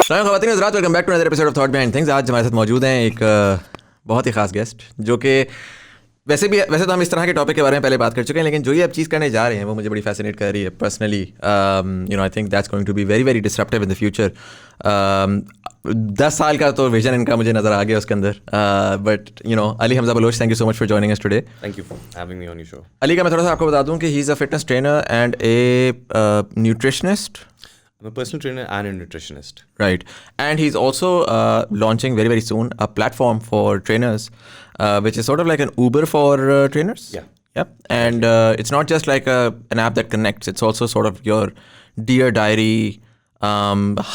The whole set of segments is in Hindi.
ख़वातीन हज़रात, welcome back to another episode of thought behind things. आज हमारे साथ मौजूद हैं एक बहुत ही ख़ास गेस्ट, जो कि वैसे तो हम इस तरह के टॉपिक के बारे में पहले बात कर चुके हैं, लेकिन जो ये अब चीज़ करने जा रहे हैं वो मुझे बड़ी फैसिनेट कर रही है personally. I think that's going to be very very disruptive in the future. 10 साल का तो विजन इनका मुझे नज़र आ गया उसके अंदर। But Ali Hamza Baloch, thank you so much for joining us today. Thank you for having me on your show. Ali का मैं थोड़ा सा आपको बता दूं कि he is a fitness trainer and a nutritionist. I'm a personal trainer and a nutritionist. Right. And he's also launching very, very soon a platform for trainers, which is sort of like an Uber for trainers. Yeah. Yep. And it's not just like an app that connects. It's also sort of your Dear Diary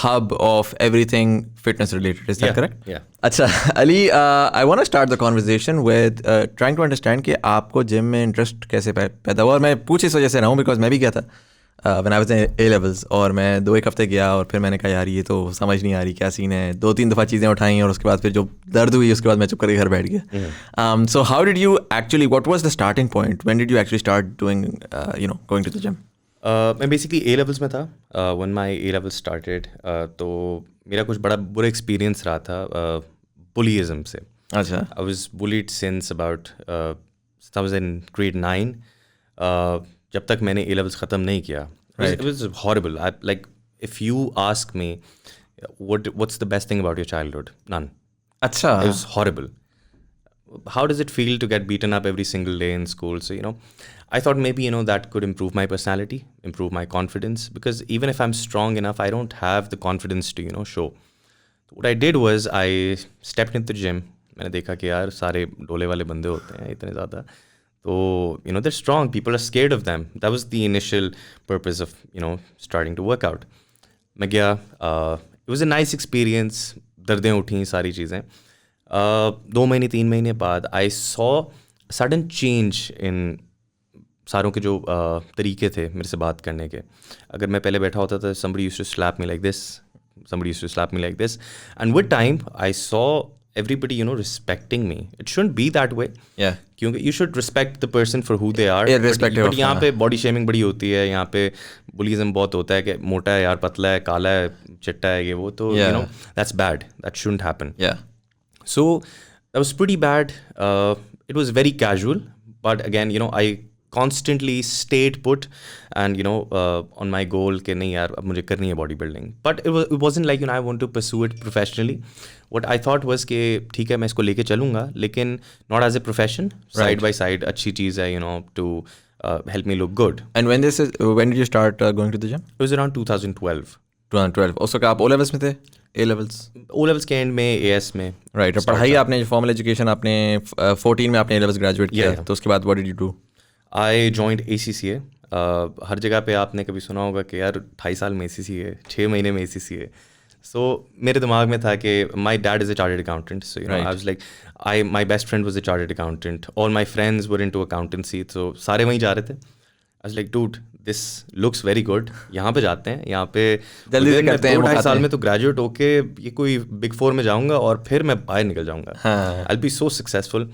hub of everything fitness related. Is that correct? Yeah. अच्छा Ali, I want to start the conversation with trying to understand कि आपको जिम में इंटरेस्ट कैसे पैदा हुआ. और मैं पूछ इस वजह से रहा हूँ बिकॉज मैं भी गया था when I was in A levels, और मैं 2-1 हफ्ते गया और फिर मैंने कहा यार ये तो समझ नहीं आ रही क्या सीन है. 2-3 दफ़ा चीज़ें उठाई और उसके बाद फिर जो दर्द हुई उसके बाद मैं चुप करके घर बैठ गया. So how did you actually, what was the starting point? When did you actually start doing, going to the gym? मैं बेसिकली A levels में था when my A levels started. तो मेरा कुछ बड़ा बुरा एक्सपीरियंस रहा था बुलिज्म से. अच्छा. I was bullied since about I was in grade 9. जब तक मैंने A levels ख़त्म नहीं किया. It was horrible. Like if you ask me what's the best thing about your childhood? None. अच्छा. It was horrible. How does it feel to get beaten up every single day in school? So, I thought maybe, that could improve my personality, improve my confidence, because even if I'm strong enough, I don't have the confidence to, show. So what I did was I stepped into the gym. मैंने देखा कि यार सारे डोले वाले बंदे होते हैं इतने ज़्यादा. So, they're strong. People are scared of them. That was the initial purpose of, starting to work out. मैं गया. It was a nice experience. दर्दें उठी सारी चीज़ें. 2 महीने 3 महीने बाद I saw sudden change in सारों के जो तरीके थे मेरे से बात करने के. अगर मैं पहले बैठा होता था, somebody used to slap me like this. Somebody used to slap me like this. And with time, I saw everybody, respecting me. It shouldn't be that way. Yeah. क्योंकि you should respect the person for who they are. Irrespective but of यहाँ पे body shaming बड़ी होती है. यहाँ पे bullyism बहुत होता है कि मोटा है यार, पतला है, काला है, चिट्टा है, ये वो. तो that's bad. That shouldn't happen. Yeah. So that was pretty bad. It was very casual, but again, I constantly stayed put and on my goal कि नहीं यार अब मुझे करनी है body building. But it wasn't like I want to pursue it professionally. What I thought was कि ठीक है मैं इसको लेके चलूँगा, लेकिन not as a profession, side by side अच्छी चीज़ है to help me look good. And when did you start going to the gym? It was around 2012. 2012. उसको क्या आप O levels में थे? A levels? O levels के end में, AS में. Right. और पढ़ाई आपने फॉर्मल एजुकेशन आपने 14 में आपने A levels ग्रेजुएट किया. तो उसके बाद what did you do? I joined ACCA. हर जगह पे आपने कभी सुना होगा कि यार 2.5 साल में ACCA, 6 महीने में ACCA. So मेरे दिमाग में था कि my dad is a chartered accountant. So I was like, my best friend was a chartered accountant. All my friends were into accountancy. So सारे वहीं जा रहे थे. I was like, dude, this looks very good. यहाँ पे जाते हैं. यहाँ पे जल्दी से करते हैं. 2-2.5 साल में तो ग्रेजुएट होके ये कोई Big 4 में जाऊँगा और फिर मैं बाहर निकल जाऊँगा. I'll be so successful.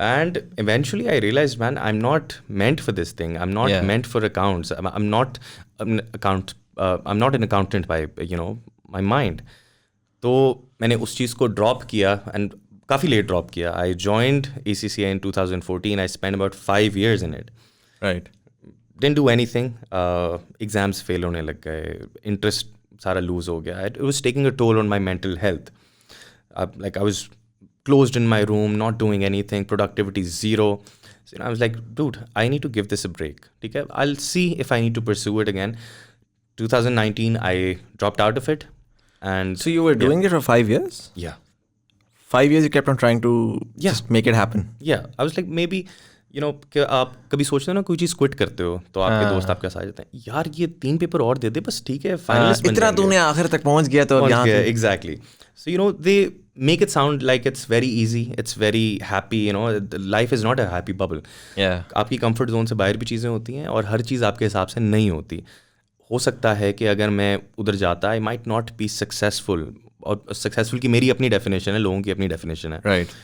And eventually I realized, man, I'm not meant for this thing. I'm not meant for accounts. I'm not an accountant by, my mind. तो मैंने उस चीज़ को ड्रॉप किया and काफ़ी लेट ड्रॉप किया. I joined ACCA in 2014. I spent about 5 years in it. Right. Didn't do anything. Exams fail होने लग गए. Interest सारा lose हो गया. It was taking a toll on my mental health. I was closed in my room, not doing anything, productivity zero. So I was like, dude, I need to give this a break. Okay? I'll see if I need to pursue it again. 2019, I dropped out of it. And so you were doing it for 5 years? Yeah. 5 years you kept on trying to just make it happen? Yeah. I was like, maybe, कि आप कभी सोचते हो ना कोई चीज़ क्विट करते हो तो आपके दोस्त आपके साथ जाते हैं, यार ये 3 पेपर और दे दे बस, ठीक है, फाइनलिस्ट इतना तूने आखिर तक पहुंच गया तो अब यहाँ पे. Exactly. So they make it sound like it's very easy, it's very happy, life is not a happy bubble. Yeah. आपकी कंफर्ट जोन से बाहर भी चीज़ें होती हैं और हर चीज़ आपके हिसाब से नहीं होती. हो सकता है कि अगर मैं उधर जाता, I might not be successful. और सक्सेसफुल की मेरी अपनी डेफिनेशन है, लोगों की अपनी डेफिनेशन है. Right.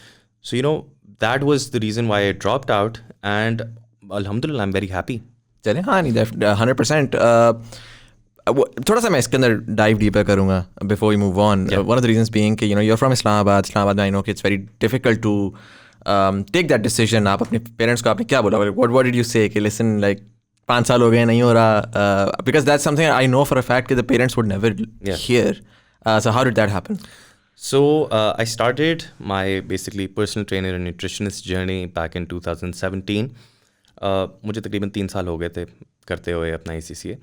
So that was the reason why I dropped out, and alhamdulillah I'm very happy. चले हाँ नहीं 100%. थोड़ा सा मैं इसके अंदर डाइव डीपर करूँगा before you move on. One of the reasons being कि यू आर फ्रॉम इस्लामाबाद में आई नो कि it's very difficult to take that decision. आप अपने पेरेंट्स को आपने क्या बोला, व्हाट डिड यू से कि लिसन लाइक 5 साल हो गए नहीं हो रहा, because that's something I know for a fact कि the parents would never hear. So how did that happen? So I started my basically personal trainer and nutritionist journey back in 2017. मुझे तकरीबन 3 साल हो गए थे करते हुए अपना ACCA.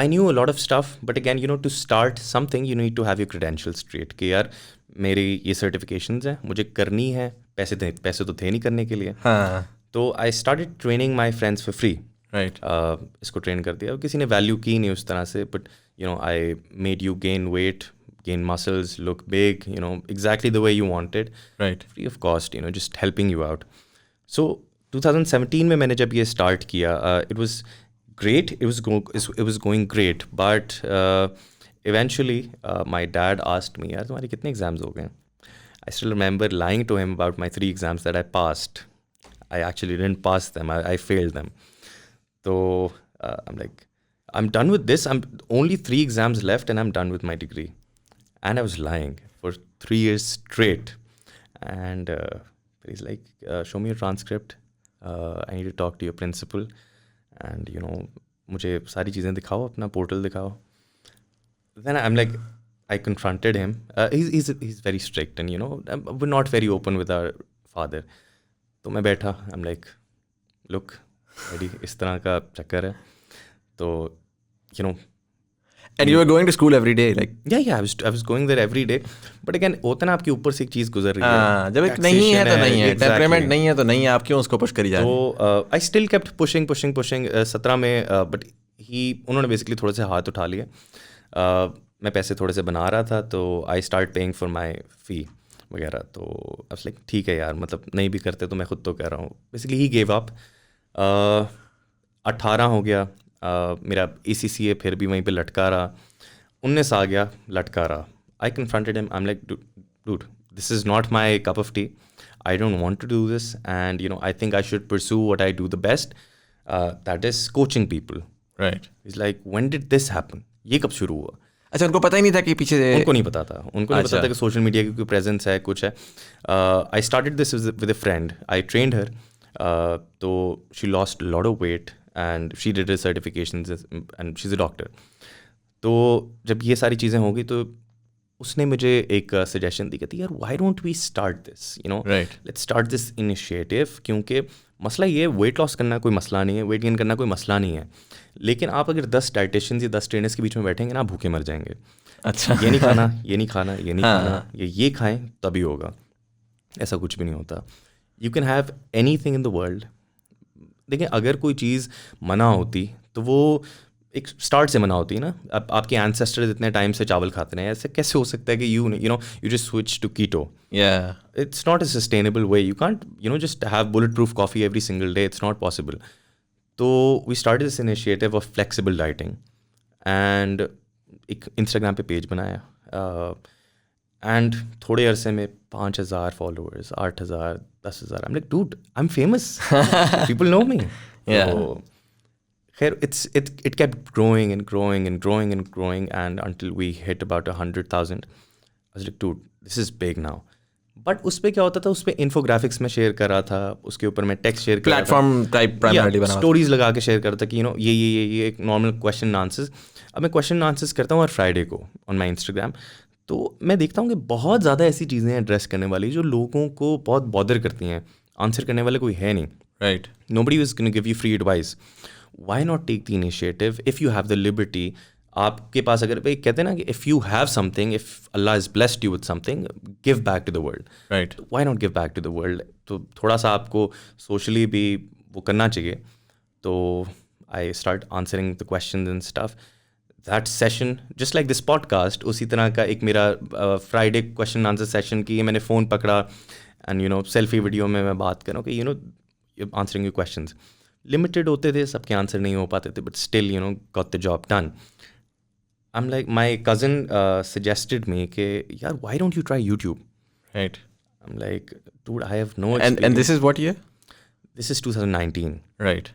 I knew a lot of stuff, but again, to start something, you need to have your credentials straight. कि यार मेरी ये certifications हैं, मुझे करनी है, पैसे तो थे नहीं करने के लिए. हाँ. तो I started training my friends for free. Right. इसको ट्रेन कर दिया. किसी ने वैल्यू की नहीं उस तरह से, but I made you gain weight, gain muscles, look big, exactly the way you wanted. Right. Free of cost, just helping you out. So 2017 में मैंने जब ये start किया, it was great. It was going great, but eventually my dad asked me, यार तुम्हारे कितने exams हो गए? I still remember lying to him about my 3 exams that I passed. I actually didn't pass them. I failed them. So I'm like, I'm done with this. I'm only 3 exams left and I'm done with my degree. And I was lying for 3 years straight. And he's like, show me your transcript. I need to talk to your principal. And, मुझे सारी चीज़ें दिखाओ, अपना portal दिखाओ. Then I'm like, I confronted him. He's very strict and, we're not very open with our father. तो मैं बैठा, I'm like, look, Eddie, इस तरह का चक्कर है. तो, And you were going to school every day, like? Yeah, I was going there every day. But again, होता ना आपके ऊपर से एक चीज़ गुजर रही है. जब एक नहीं है तो नहीं है, टेम्परामेंट नहीं है तो नहीं है, आप क्यों उसको पुश करी जा रहे हैं? तो I still kept pushing. 17 में but उन्होंने basically थोड़े से हाथ उठा लिए. मैं पैसे थोड़े से बना रहा था, तो I started paying for my fee वगैरह. तो I was like, ठीक है यार, मतलब नहीं भी करते तो मैं खुद तो कर रहा हूँ. Basically he gave up. 18 हो गया. मेरा ACCA फिर भी वहीं पे लटका रहा. 19 आ गया, लटका रहा. I confronted him. I'm like, dude, this is not my cup of tea. I don't want to do this. And, I think I should pursue what I do the best. That is coaching people. Right. He's like, when did this happen? ये कब शुरू हुआ? अच्छा, उनको पता ही नहीं था कि पीछे उनको नहीं पता था. उनको नहीं पता था कि सोशल मीडिया की कोई प्रेजेंस है, कुछ है. I started this with a friend. I trained her. So she lost a lot of weight and she did her certifications and she's a doctor. तो जब ये सारी चीज़ें हो गई तो उसने मुझे एक सजेशन दी, कहती यार why don't we start this, let's start this initiative. क्योंकि मसला ये, वेट लॉस करना कोई मसला नहीं है, वेट गेन करना कोई मसला नहीं है, लेकिन आप अगर 10 डाइटिशियंस या 10 ट्रेनर्स के बीच में बैठेंगे ना, आप भूखे मर जाएंगे. अच्छा. ये नहीं खाना, ये नहीं खाना, ये नहीं खाना, ये खाएं तभी होगा. ऐसा कुछ भी नहीं होता. You can have any thing in the world. देखिए, अगर कोई चीज़ मना होती तो वो एक स्टार्ट से मना होती है ना. अब आपके एंसेस्टर्स इतने टाइम से चावल खाते हैं, ऐसे कैसे हो सकता है कि you just switch to keto? It's not a sustainable way. You can't just have bulletproof coffee every single day. It's not possible. तो we started this initiative of flexible dieting and एक इंस्टाग्राम पे पेज बनाया. एंड थोड़े अरसे में 5,000 followers, 8,000, 10,000. I am like, dude, I am famous, people know me. खैर, it kept growing and growing and growing and growing, and until we hit about 100,000. I was like, dude, this is big now. But उस पर क्या होता था, उस पर इन्फोग्राफिक्स में शेयर कर रहा था, उसके ऊपर मैं टेक्स्ट शेयर कर रहा था, प्लेटफॉर्म टाइप प्राइमरीली बना, स्टोरीज लगा के शेयर कर रहा था कि ये एक नॉर्मल क्वेश्चन आंसर्स. अब मैं क्वेश्चन आंसर्स करता हूँ हर फ्राइडे को ऑन माई इंस्टाग्राम. तो मैं देखता हूँ कि बहुत ज़्यादा ऐसी चीज़ें हैं एड्रेस करने वाली जो लोगों को बहुत बॉदर करती हैं. आंसर करने वाले कोई है नहीं. Right. Nobody is gonna give you free advice. Why not take the initiative if you have the liberty? आपके पास अगर भाई कहते हैं ना कि if you have something, if Allah has blessed you with something, give back to the world. Right. Why not give back to the world? तो थोड़ा सा आपको socially भी वो करना चाहिए. तो I start answering the questions and stuff. That session, just like this podcast, उसी तरह का एक मेरा Friday question answer session की मैंने फ़ोन पकड़ा and selfie video में मैं बात कर रहा हूँ कि answering your questions. लिमिटेड होते थे, सबके आंसर नहीं हो पाते थे, but still got the job done. I am like, my cousin suggested me कि यार why don't you try YouTube? Right. I am like, dude, I have no experience. And this is what year? This is 2019. Right.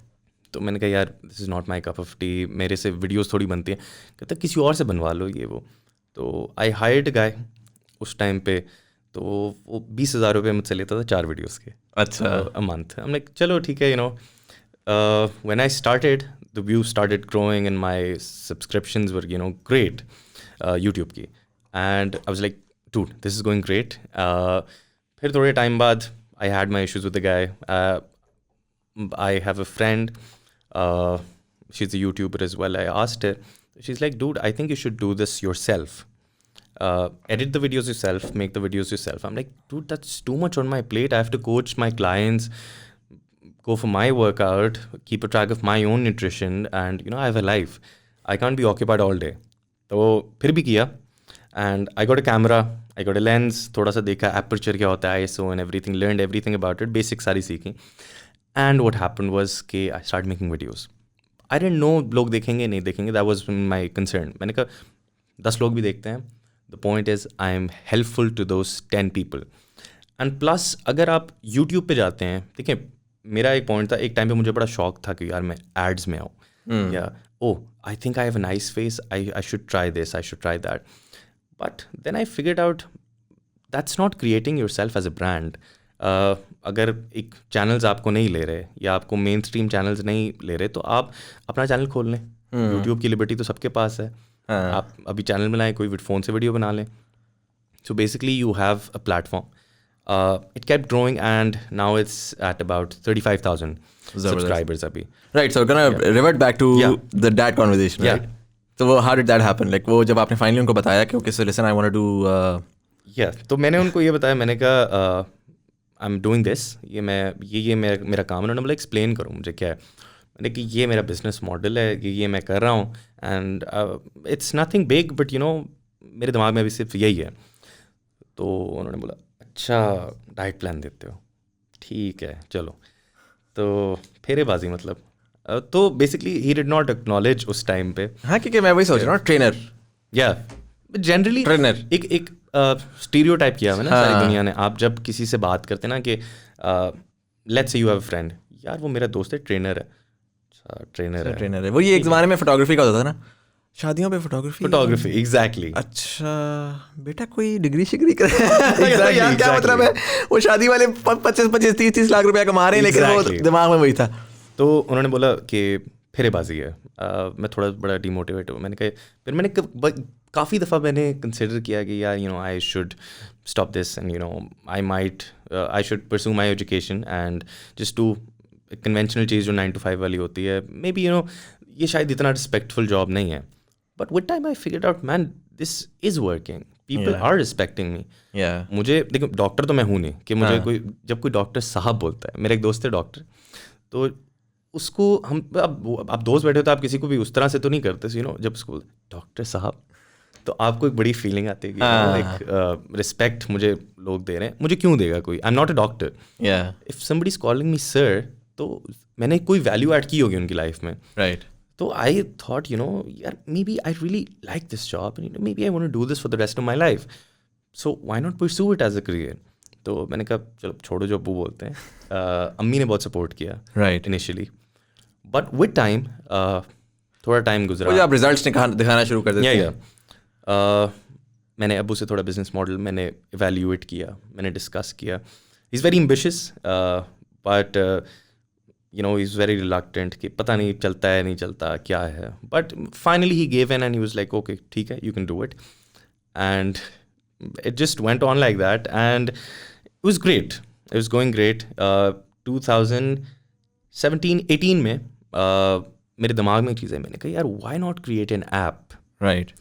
तो मैंने कहा यार this is not my cup of tea, मेरे से वीडियोस थोड़ी बनती हैं। कहता किसी और से बनवा लो ये वो। तो आई हायर्ड गाय उस टाइम पे, तो वो 20,000 रुपये मुझसे लेता था 4 वीडियोस के अच्छा a month. I am like चलो ठीक है, when I started the view started growing and my subscriptions were great YouTube की, and I was like dude this is going great. फिर थोड़े टाइम बाद I had my issues with the guy. I have a friend, she's a YouTuber as well. I asked her, she's like, dude, I think you should do this yourself. Edit the videos yourself, make the videos yourself. I'm like, dude, that's too much on my plate. I have to coach my clients, go for my workout, keep a track of my own nutrition, and I have a life. I can't be occupied all day. तो फिर भी किया, and I got a camera, I got a lens, थोड़ा सा देखा aperture क्या होता है, ISO and everything, learned everything about it, basic सारी सीखी. And what happened was कि I started making videos. I didn't know लोग देखेंगे नहीं देखेंगे, that was my concern. मैंने कहा 10 लोग भी देखते हैं, the point is I am helpful to those 10 people. And plus अगर आप YouTube पे जाते हैं, देखिए मेरा एक पॉइंट था, एक टाइम पे मुझे बड़ा शौक था कि यार मैं एड्स में आऊँ, या I think I have a nice face, I should try this, I should try that. But then I figured out that's not creating yourself as a brand. अगर एक चैनल्स आपको नहीं ले रहे या आपको मेन स्ट्रीम चैनल्स नहीं ले रहे, तो आप अपना चैनल खोल लें. यूट्यूब की लिबर्टी तो सबके पास है. आप अभी चैनल बनाएं, कोई फ़ोन से वीडियो बना लें. So basically you have a platform. It kept growing and now it's at about 35,000 subscribers abhi. Right, so gonna revert back to the dad conversation, right? So how did that happen? Like वो जब आपने finally उनको बताया कि okay, so listen, I want to do तो मैंने उनको ये बताया, मैंने कहा I'm doing this, ये मेरा काम है. उन्होंने बोला एक्सप्लेन करो मुझे क्या है. मैंने कि ये मेरा बिजनेस मॉडल है, ये मैं कर रहा हूँ, and it's nothing big but मेरे दिमाग में अभी सिर्फ यही है. तो उन्होंने बोला अच्छा डाइट प्लान देते हो, ठीक है चलो. तो फेरेबाजी मतलब. तो basically he did not acknowledge उस टाइम पे. हाँ, क्योंकि मैं वही सोच रहा हूँ, ट्रेनर या जनरली ट्रेनर एक स्टीरियोटाइप किया हुआ है ना सारी दुनिया ने. आप जब किसी से बात करते ना कि let's say you have a friend, यार वो मेरा दोस्त है, ट्रेनर है. अच्छा ट्रेनर है. वो ये एक ज़माने में फोटोग्राफी का होता था ना, शादियों पे फोटोग्राफी. एग्जैक्टली. अच्छा बेटा कोई डिग्री शिग्री कर यार क्या मतलब है, वो शादी वाले 25-30 लाख रुपया कमा रहे हैं, लेकिन वो दिमाग में वही था. तो उन्होंने बोला कि फेरेबाजी है. मैं थोड़ा बड़ा डिमोटिवेट हूँ. मैंने कहा, फिर मैंने काफ़ी दफ़ा मैंने कंसिडर किया कि यार I should stop this and I should pursue my education and just do conventional चीज़ जो 9 to 5 वाली होती है. मे बी ये शायद इतना रिस्पेक्टफुल जॉब नहीं है. But with time I figured out man this is working, people are respecting me. मुझे देखो डॉक्टर तो मैं हूँ नहीं कि मुझे जब कोई डॉक्टर साहब बोलता है, मेरा एक दोस्त है डॉक्टर, तो उसको हम आप दोस्त बैठे हो तो आप किसी को भी उस तरह से तो नहीं करते. जब उसको डॉक्टर साहब, तो आपको एक बड़ी फीलिंग आती है कि एक रिस्पेक्ट मुझे लोग दे रहे हैं. मुझे क्यों देगा कोई? आई am not a doctor. If somebody is calling me sir, तो मैंने कोई वैल्यू ऐड की होगी उनकी लाइफ में. राइट. तो आई थॉट यार maybe I really like this job, maybe I want to do this for the rest of my life, so why not pursue it as a career. तो मैंने कहा चलो छोड़ो जो अब्बू बोलते हैं. अम्मी ने बहुत सपोर्ट किया right initially, but with time थोड़ा टाइम गुजरा, आप रिजल्ट्स दिखाना शुरू कर देते हैं. मैंने अब्बू से थोड़ा बिजनेस मॉडल मैंने इवेल्यूएट किया, मैंने डिस्कस किया. He is very ambitious but he is very reluctant कि पता नहीं चलता है नहीं चलता क्या है. But finally he gave in and he was like okay ठीक है, you can do it. And it just went on like that and it was great, it was going great. 2017-18 में मेरे दिमाग में एक चीज़ है, मैंने कहा यार why not create an app. Right.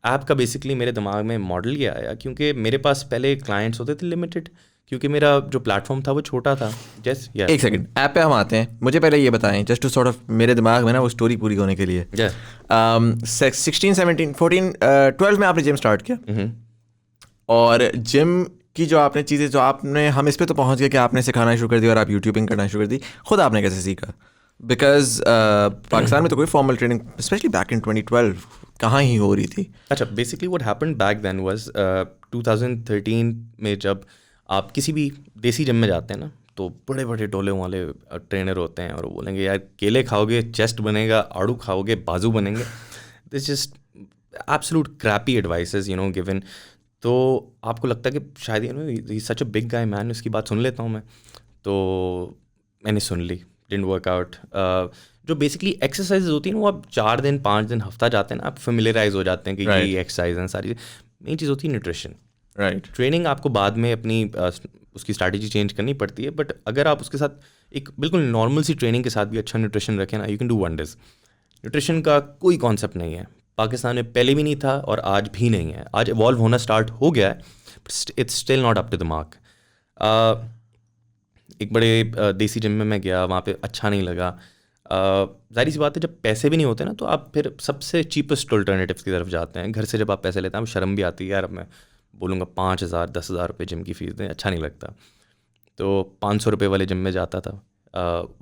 App का बेसिकली मेरे दिमाग में मॉडल ये आया क्योंकि मेरे पास पहले क्लाइंट्स होते थे लिमिटेड, क्योंकि मेरा जो प्लेटफॉर्म था वो छोटा था. एक सेकंड, ऐप पे हम आते हैं. मुझे पहले ये बताएं जस्ट टू सॉर्ट ऑफ मेरे दिमाग में ना वो स्टोरी पूरी होने के लिए. 16, 17, 14, 12 में आपने जिम स्टार्ट किया, और जिम की जो आपने चीज़ें जो आपने, हम इस पे तो पहुंच गए कि आपने सिखाना शुरू कर दिया और आप यूट्यूबिंग करना शुरू कर दी. खुद आपने कैसे सीखा? बिकॉज पाकिस्तान में तो कोई formal training specially back in 2012 कहाँ ही हो रही थी. अच्छा, basically what happened back then was 2013 में जब आप किसी भी देसी जिम में जाते हैं ना, तो बड़े बड़े डोले वाले ट्रेनर होते हैं और वो बोलेंगे यार केले खाओगे चेस्ट बनेगा, आड़ू खाओगे बाजू बनेंगे. This just absolute crappy advices given. तो आपको लगता है कि शायद ही सच अ बिग गाय मैन, इसकी बात सुन लेता हूँ मैं. तो मैंने सुन ली, डिडंट वर्क आउट. जो बेसिकली एक्सरसाइज होती हैं वो आप 4 दिन 5 दिन हफ्ता जाते हैं ना, आप फेमिलियराइज हो जाते हैं कि ये एक्सरसाइज हैं सारी. मेन चीज़ होती है न्यूट्रिशन. राइट. ट्रेनिंग आपको बाद में अपनी उसकी स्ट्रैटेजी चेंज करनी पड़ती है, बट अगर आप उसके साथ एक बिल्कुल नॉर्मल सी ट्रेनिंग के साथ भी अच्छा न्यूट्रिशन रखें ना, you can do wonders. Nutrition का कोई कॉन्सेप्ट नहीं है पाकिस्तान में, पहले भी नहीं था और आज भी नहीं है. आज इवॉल्व होना स्टार्ट हो गया है, but it's still not up to the mark. एक बड़े देसी जिम में मैं गया, वहाँ पे अच्छा नहीं लगा. जाहिर सी बात है, जब पैसे भी नहीं होते ना तो आप फिर सबसे चीपेस्ट अल्टरनेटिव्स की तरफ जाते हैं. घर से जब आप पैसे लेते हैं, शर्म भी आती है यार, अब मैं बोलूँगा 5,000 10,000 रुपये जिम की फ़ीस दें, अच्छा नहीं लगता. तो 500 रुपये वाले जिम में जाता था.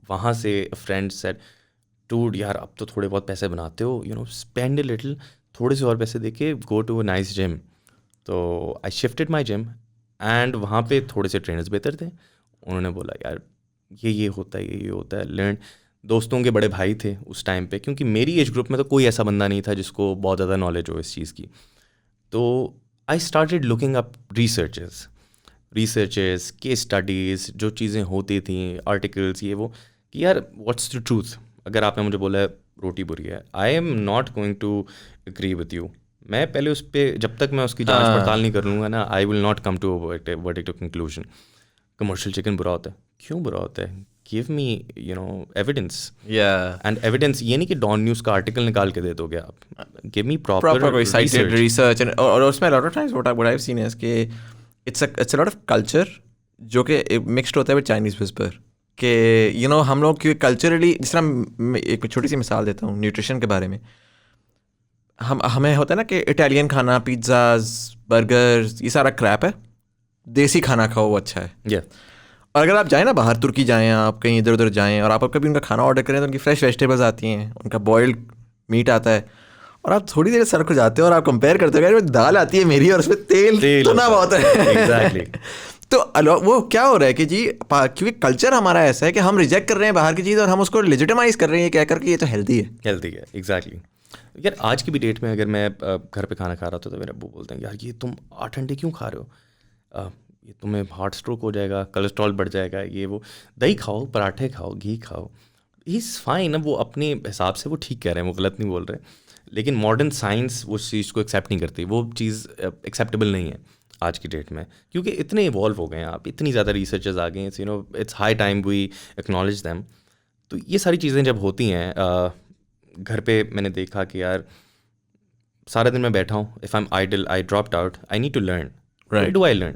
वहाँ से फ्रेंड सेड डूड यार अब तो थोड़े बहुत पैसे बनाते हो, स्पेंड ए लिटिल, थोड़े से और पैसे देके go to a nice gym. तो I shifted my gym and वहाँ पे थोड़े से ट्रेनर्स बेहतर थे. उन्होंने बोला यार ये होता है, ये होता है, लर्न. दोस्तों के बड़े भाई थे उस टाइम पे, क्योंकि मेरी एज ग्रुप में तो कोई ऐसा बंदा नहीं था जिसको बहुत ज़्यादा नॉलेज हो इस चीज़ की. तो I started looking up researches, case studies, जो चीज़ें होती थी, आर्टिकल्स, ये वो, कि यार व्हाट्स द ट्रूथ. अगर आपने मुझे बोला है रोटी बुरी है, I am not going to agree with you. मैं पहले उस पर, जब तक मैं उसकी जांच पड़ताल नहीं कर लूँगा ना, I will not come to verdict of conclusion. Commercial chicken बुरा होता है, क्यों बुरा होता है? Give me evidence. And evidence ये नहीं कि डॉन न्यूज़ का आर्टिकल निकाल के दे दोगे आप. Give me proper cited research. और उसमें lot of times what I've seen is कि it's a lot of culture जो कि मिक्सड होता है विद चाइनीज़ विस्पर. कि हम लोग क्योंकि कल्चरली, जिस तरह एक छोटी सी मिसाल देता हूँ न्यूट्रिशन के बारे में. हमें होता है ना कि इटालियन खाना, पिज़्ज़ाज़, बर्गर्स, ये सारा क्रैप है. देसी खाना खाओ वो अच्छा है. और अगर आप जाएँ ना बाहर, तुर्की जाएँ, आप कहीं इधर उधर जाएँ और आप कभी उनका खाना ऑर्डर करें तो उनकी फ्रेश वेजिटेबल्स आती हैं, उनका बॉइल्ड मीट आता है, और आप थोड़ी देर सर को जाते हो और आप कंपेयर करते हो, दाल आती है मेरी और उसमें तेल तो ना बहुत है. Exactly. तो वो क्या हो रहा है कि जी, क्योंकि कल्चर हमारा ऐसा है कि हम रिजेक्ट कर रहे हैं बाहर की चीज़ और हम उसको लेजिटिमाइज कर रहे हैं कह कर कि ये तो हेल्दी है. एग्जैक्टली. यार आज की भी डेट में अगर मैं घर पे खाना खा रहा था तो मेरे अब्बू बोलते हैं यार ये तुम 8 अंडे क्यों खा रहे हो, ये तुम्हें हार्ट स्ट्रोक हो जाएगा, कोलेस्ट्रॉल बढ़ जाएगा, ये वो. दही खाओ, पराठे खाओ, घी खाओ. He is fine. अब वो अपने हिसाब से वो ठीक कह रहे हैं, वो गलत नहीं बोल रहे. लेकिन मॉडर्न साइंस उस चीज़ को एक्सेप्ट नहीं करती. वो चीज़ एक्सेप्टेबल नहीं है आज की डेट में, क्योंकि इतने इवॉल्व हो गए हैं आप, इतनी ज़्यादा रिसर्चेस आ गए हैं. It's high time we acknowledge them. तो ये सारी चीज़ें जब होती हैं घर पे, मैंने देखा कि यार सारा दिन मैं बैठा हूँ, if I am idle, I dropped out, I need to learn. What do I learn?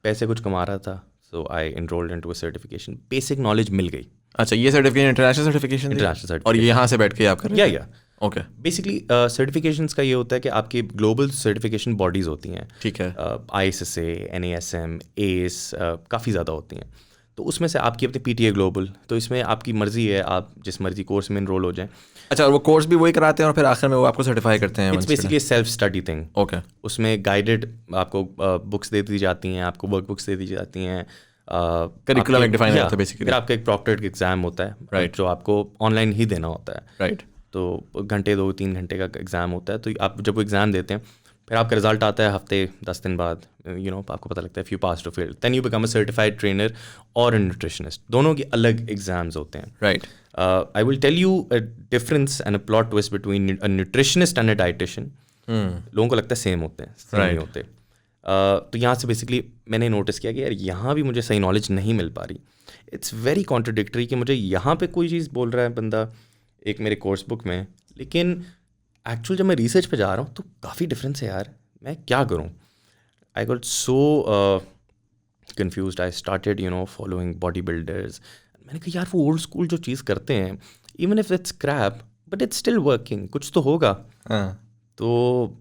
पैसे कुछ कमा रहा था, so I enrolled into a certification. Basic knowledge मिल गई. अच्छा, ये सर्टिफिकेशन इंटरनेशनल सर्टिफिकेशन और ये यहाँ से बैठ के आप कर रहे हैं? या ओके. बेसिकली सर्टिफिकेशंस का ये होता है कि आपकी ग्लोबल सर्टिफिकेशन बॉडीज़ होती हैं. ठीक है. ISSA, NASM, ACE, काफ़ी ज़्यादा होती हैं. तो उसमें से आपकी अपनी PTA ग्लोबल, तो इसमें आपकी मर्ज़ी है, आप जिस मर्जी कोर्स में इनरोल हो जाएं. अच्छा, और वो कोर्स भी वही कराते हैं और फिर आखिर में वो आपको सर्टिफाई करते हैं? It's basically self study thing. Okay. उसमें गाइडेड आपको बुक्स दे दी जाती हैं, आपको वर्क बुक्स दे दी जाती हैं. करिकुलम एक डिफाइन होता है बेसिकली. फिर आपका एक प्रॉक्टर्ड एग्जाम होता है, राइट, जो आपको ऑनलाइन ही देना होता है. राइट. तो घंटे 2-3 घंटे का एग्ज़ाम होता है. तो आप जब वो एग्ज़ाम देते हैं, फिर आपका रिजल्ट आता है हफ्ते 10 दिन बाद. आपको पता लगता है if you pass to fail, then you become a certified trainer और अ न्यूट्रिशनिस्ट. दोनों के अलग एग्जाम्स होते हैं. Right. I will tell you a difference and a plot twist between a nutritionist and a dietitian. लोगों को लगता है सेम होते हैं, सेम नहीं होते. तो यहाँ से बेसिकली मैंने नोटिस किया कि यार यहाँ भी मुझे सही नॉलेज नहीं मिल पा रही. इट्स वेरी कॉन्ट्रडिक्टरी कि मुझे यहाँ पे कोई चीज़ बोल रहा है बंदा एक मेरे कोर्स बुक में, लेकिन एक्चुअल जब मैं रिसर्च पे जा रहा हूँ तो काफ़ी डिफरेंस है यार. मैं क्या करूँ? I got so confused. I started following body builders. मैंने कहा यार वो ओल्ड स्कूल जो चीज़ करते हैं, even if it's crap but it's still working, कुछ तो होगा. तो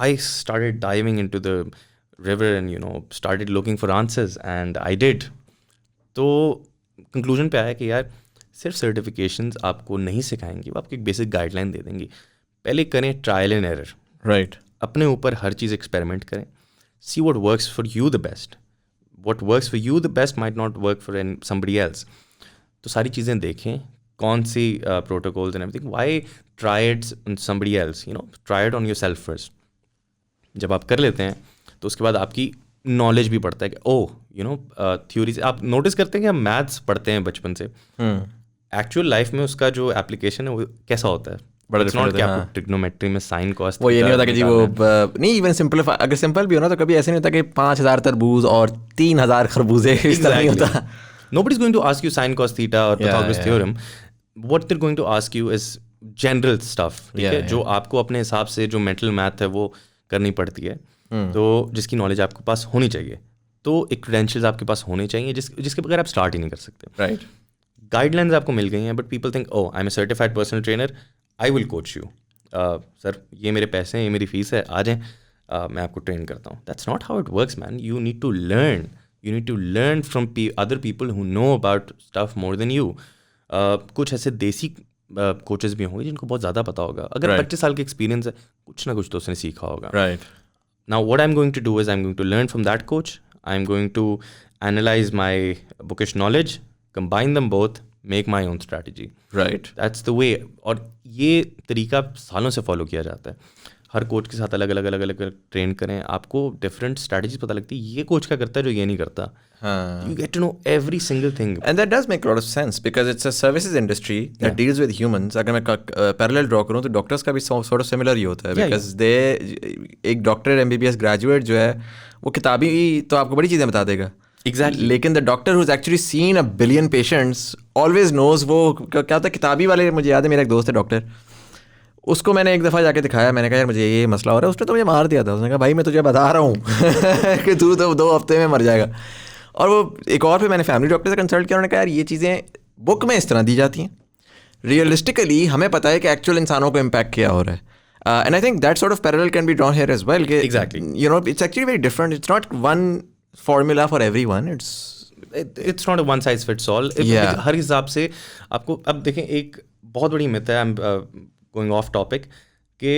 I started diving into the river and started looking for answers and I did. तो कंक्लूजन पे आया कि यार सिर्फ सर्टिफिकेशंस आपको नहीं सिखाएंगी, वो आपको एक बेसिक गाइडलाइन दे देंगी. पहले करें ट्रायल एंड एरर. राइट. अपने ऊपर हर चीज़ एक्सपेरिमेंट करें, see what works for you the best. what works for you the best might not work for somebody else. तो सारी चीज़ें देखें, कौन सी protocols and everything. Why try it on somebody else? You know, try it on yourself first. जब आप कर लेते हैं तो उसके बाद आपकी नॉलेज भी बढ़ता है कि थ्योरीज आप नोटिस करते हैं कि हम मैथ्स पढ़ते हैं बचपन से, एक्चुअल लाइफ में उसका जो एप्लीकेशन है वो कैसा होता है. It's not कि आपको ट्रिग्नोमेट्री में साइन कॉस्ट, वो ये नहीं होता कि जी वो नहीं, इवन सिंपलीफाई अगर सिंपल भी हो ना तो कभी ऐसे नहीं होता कि 5000 तरबूज और 3000 खरबूजे, इस तरह नहीं होता. Nobody's going to ask you sin cos theta or Pythagoras theorem. What they're going to ask you is general stuff, ठीक है, जो आपको अपने हिसाब से जो मेंटल मैथ है वो करनी पड़ती है, तो जिसकी नॉलेज आपके पास होनी चाहिए. तो एक क्रेडेंशियल्स आपके पास होने चाहिए जिसके बगैर आप स्टार्ट ही नहीं कर सकते. राइट. गाइडलाइंस आपको मिल गई हैं, but people think I am a certified personal trainer, I will coach you. Sir ये मेरे पैसे हैं, ये मेरी फीस है, आ जाएं, मैं आपको ट्रेन करता हूँ. That's not how it works man. You need to learn. You need to learn from other people who know about stuff more than you. कुछ ऐसे देसी कोचेस भी होंगे जिनको बहुत ज़्यादा पता होगा. अगर 25 साल का एक्सपीरियंस है, कुछ ना कुछ तो उसने सीखा होगा. Right. Now what I'm going to do is I'm going to learn from that coach. I'm going to analyze my bookish knowledge, combine them both, make my own strategy. Right. That's the way. और ये तरीका सालों से फॉलो किया जाता है. हर कोच के साथ अलग अलग ट्रेन करें, आपको डिफरेंट स्ट्रैटेजीज पता लगती है. ये कोच क्या करता है जो ये नहीं करता. You get to know every single thing. And that does make a lot of sense because it's a services industry that deals with humans. अगर मैं parallel draw करूँ तो डॉक्टर्स का भी sort of similar ही होता है, because एक डॉक्टर MBBS ग्रेजुएट जो है वो किताबी तो आपको बड़ी चीज़ें बता देगा. Exactly. लेकिन the doctor who's actually seen a billion patients always knows. वो क्या होता है किताबी वाले, मुझे याद है मेरा एक दोस्त है डॉक्टर, उसको मैंने एक दफ़ा जाके दिखाया, मैंने कहा यार मुझे ये मसला हो रहा है, उसने तो मुझे मार दिया था. उसने कहा भाई मैं तुझे बता रहा हूँ कि तू तो 2 हफ्ते में मर जाएगा. और वो एक और पे मैंने फैमिली डॉक्टर से कंसल्ट किया, उन्होंने कहा यार ये चीज़ें बुक में इस तरह दी जाती हैं, रियलिस्टिकली हमें पता है कि एक्चुअल इंसानों को इम्पैक्ट क्या हो रहा है. And I think that sort of parallel can be drawn here as well. Exactly. You know it's actually very different. It's not one formula for everyone. It's not a one size fits all. हर हिसाब से आपको. अब देखें एक बहुत बड़ी मिथ है, I am going off topic, कि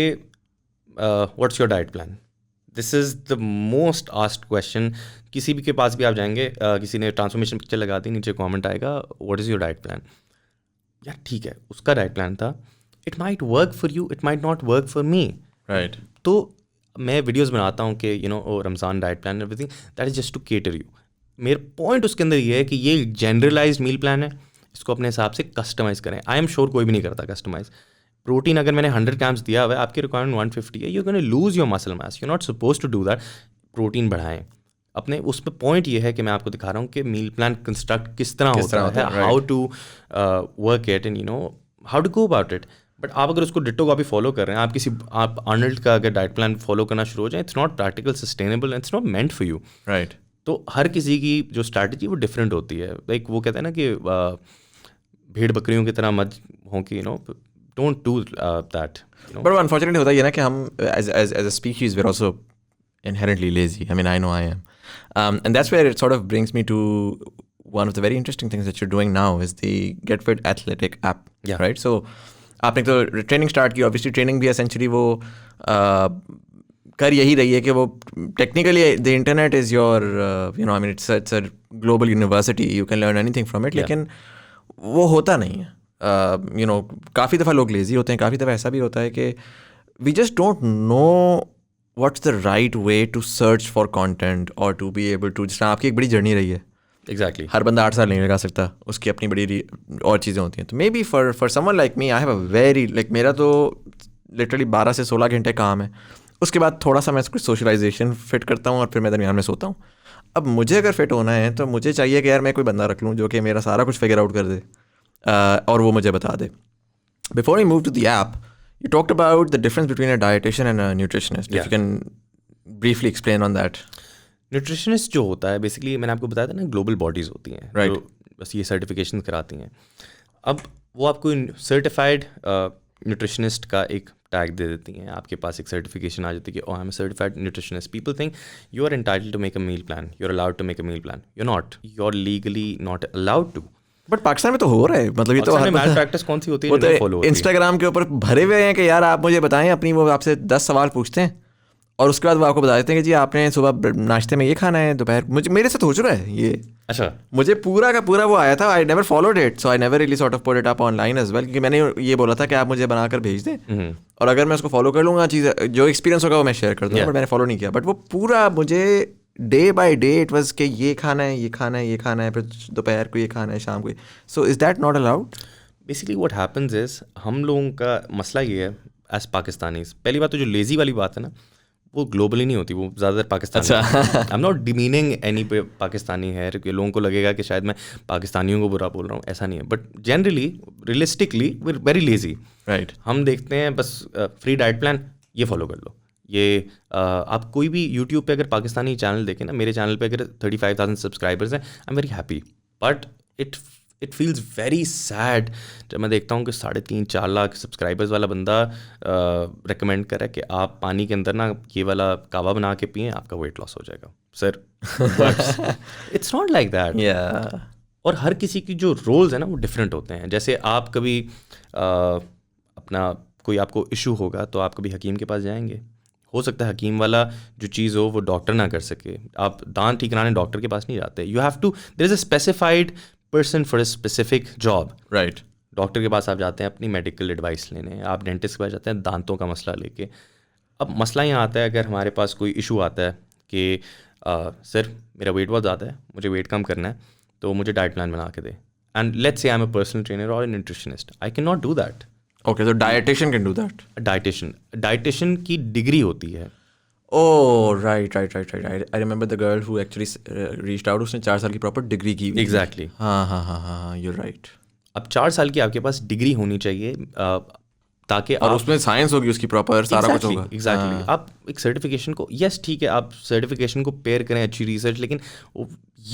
what's your diet plan. This is the most asked question. किसी भी के पास भी आप जाएंगे, किसी ने ट्रांसफॉर्मेशन पिक्चर लगा दी, नीचे कमेंट आएगा what is your diet plan. यार ठीक है, उसका डाइट प्लान था, it might work for you, it might not work for me. Right. तो मैं वीडियोज़ बनाता हूँ कि Ramzan diet plan everything, that is just to cater you. मेरा पॉइंट उसके अंदर ये है कि ये जनरलाइज मील प्लान है, इसको अपने हिसाब से कस्टमाइज़ करें. आई एम श्योर कोई भी नहीं करता कस्टमाइज़. प्रोटीन अगर मैंने 100 ग्राम्स दिया हुआ है, आपकी रिक्वायरमेंट 150 है, you gonna lose your muscle mass, you not suppose to do that. Protein बढ़ाएं अपने. उस पर पॉइंट ये है कि मैं आपको दिखा रहा हूँ कि मील प्लान कंस्ट्रक्ट किस तरह होता है, how to work it and how to go about it. But आप अगर उसको डिट्टो कॉपी फॉलो कर रहे हैं, आप आर्नल्ड का अगर डाइट प्लान फॉलो करना शुरू हो जाए, it's not practical, sustainable, it's not meant for you. Right. तो हर किसी की जो स्ट्रैटेजी वो डिफरेंट होती है. लाइक वो कहते हैं ना कि भेड़ बकरियों की तरह मत हो कि don't do that. But unfortunately होता है ना कि हम as a species we're also inherently lazy. I mean I know I am. And that's where it sort of brings me to one of the very interesting things that you're doing now is the Get Fit Athletic app. Yeah. Right? So आपने तो ट्रेनिंग स्टार्ट की, obviously ट्रेनिंग भी essentially वो कर यही रही है कि वो technically the internet is your I mean it's a global university, you can learn anything from it. लेकिन वो होता नहीं है. काफ़ी दफ़ा लोग लेज़ी होते हैं, काफ़ी दफ़ा ऐसा भी होता है कि we just don't know what's the right way to search for content और टू बी एबल टू. जिस तरह आपकी एक बड़ी जर्नी रही है, एग्जैक्टली हर बंदा 8 साल नहीं लगा सकता, उसकी अपनी बड़ी और चीज़ें होती हैं. तो may be for someone like me, I have a very मेरा तो लिटरली 12 से 16 घंटे काम है, उसके बाद थोड़ा सा मैं कुछ सोशलाइजेशन फिट करता हूँ और फिर मैं दरमियान में सोता हूँ. अब मुझे अगर फिट होना है तो मुझे चाहिए कि यार मैं कोई बंदा रख लूँ जो कि मेरा सारा कुछ फिगर आउट कर दे और वो मुझे बता दे. Before we move to the app, you talked about the difference between a dietitian and a nutritionist. Yeah. If you can briefly explain on that. Nutritionist जो होता है बेसिकली, मैंने आपको बताया था ना, ग्लोबल बॉडीज़ होती हैं Right. जो बस ये सर्टिफिकेशन कराती हैं. अब वो आपको सर्टिफाइड न्यूट्रिशनिस्ट का एक टैग दे देती हैं, आपके पास एक सर्टिफिकेशन आ जाती है कि I am a certified nutritionist. People think you are entitled to make a meal plan, you are allowed to make a meal plan. You not, you are legally not allowed to. But Pakistan में तो हो रहा है, मतलब ये तो मैल प्रैक्टिस कौन सी होती है, इंस्टाग्राम के ऊपर भरे हुए हैं कि यार आप मुझे बताएं अपनी, वो आपसे 10 सवाल पूछते हैं और उसके बाद वो आपको बता देते हैं कि जी आपने सुबह नाश्ते में ये खाना है, दोपहर मुझे मेरे साथ हो चुका है ये. अच्छा. मुझे पूरा का पूरा वो आया था. I never followed it, so I never really sort of put it up online as well, क्योंकि मैंने ये बोला था कि आप मुझे बनाकर भेज दें और अगर मैं उसको फॉलो कर लूँगा चीज़ जो एक्सपीरियंस होगा वो मैं शेयर कर दूँगा. बट मैंने फॉलो नहीं किया. बट वो पूरा मुझे day by day it was कि ये खाना है, ये खाना है, ये खाना है, फिर दोपहर को ये खाना है, शाम को. So is that not allowed? Basically what happens is, हम लोगों का मसला ये है एज पाकिस्तानीज. पहली बात तो जो लेज़ी वाली बात है ना, वो ग्लोबली नहीं होती, वो ज़्यादातर पाकिस्तानी. आई am not demeaning any Pakistani है कि लोगों को लगेगा कि शायद मैं पाकिस्तानियों को बुरा बोल रहा हूँ, ऐसा नहीं है. But generally realistically we are very lazy. Right. हम देखते हैं बस फ्री डाइट प्लान, ये फॉलो कर लो. ये आप कोई भी यूट्यूब पे अगर पाकिस्तानी चैनल देखें ना, मेरे चैनल पे अगर 35,000 सब्सक्राइबर्स हैं, आई am very happy. But it feels very sad जब मैं देखता हूँ कि 3.5-4 लाख सब्सक्राइबर्स वाला बंदा रिकमेंड करे कि आप पानी के अंदर ना ये वाला कावा बना के पिएं, आपका वेट लॉस हो जाएगा. Sir it's not like that. और हर किसी की जो रोल्स है ना वो डिफरेंट होते हैं. जैसे आप कभी अपना कोई आपको इशू होगा तो आप कभी हकीम के पास जाएंगे. हो सकता है हकीम वाला जो चीज़ हो वो डॉक्टर ना कर सके. आप दांत ठीक कराने डॉक्टर के पास नहीं जाते. You have to, there is a specified person for a specific job. Right. Doctor के पास आप जाते हैं अपनी मेडिकल एडवाइस लेने, आप डेंटिस्ट के पास जाते हैं दांतों का मसला लेके. अब मसला यहाँ आता है अगर हमारे पास कोई इशू आता है कि सर मेरा वेट बहुत ज़्यादा है, मुझे वेट कम करना है, तो मुझे डाइट प्लान बना के दे. And let's say I am a personal trainer और a nutritionist, I can not do that. Okay, तो dietitian can do that. Dietitian की डिग्री होती है. Oh, right. I remember the girl who actually reached out. उसने 4 साल की प्रॉपर डिग्री की. Exactly. हाँ, you're right. अब 4 साल की आपके पास डिग्री होनी चाहिए ताकि और उसमें साइंस होगी उसकी प्रॉपर, सारा कुछ होगा. एग्जैक्टली. आप एक सर्टिफिकेशन को, यस ठीक है आप सर्टिफिकेशन को पेयर करें, अच्छी रिसर्च, लेकिन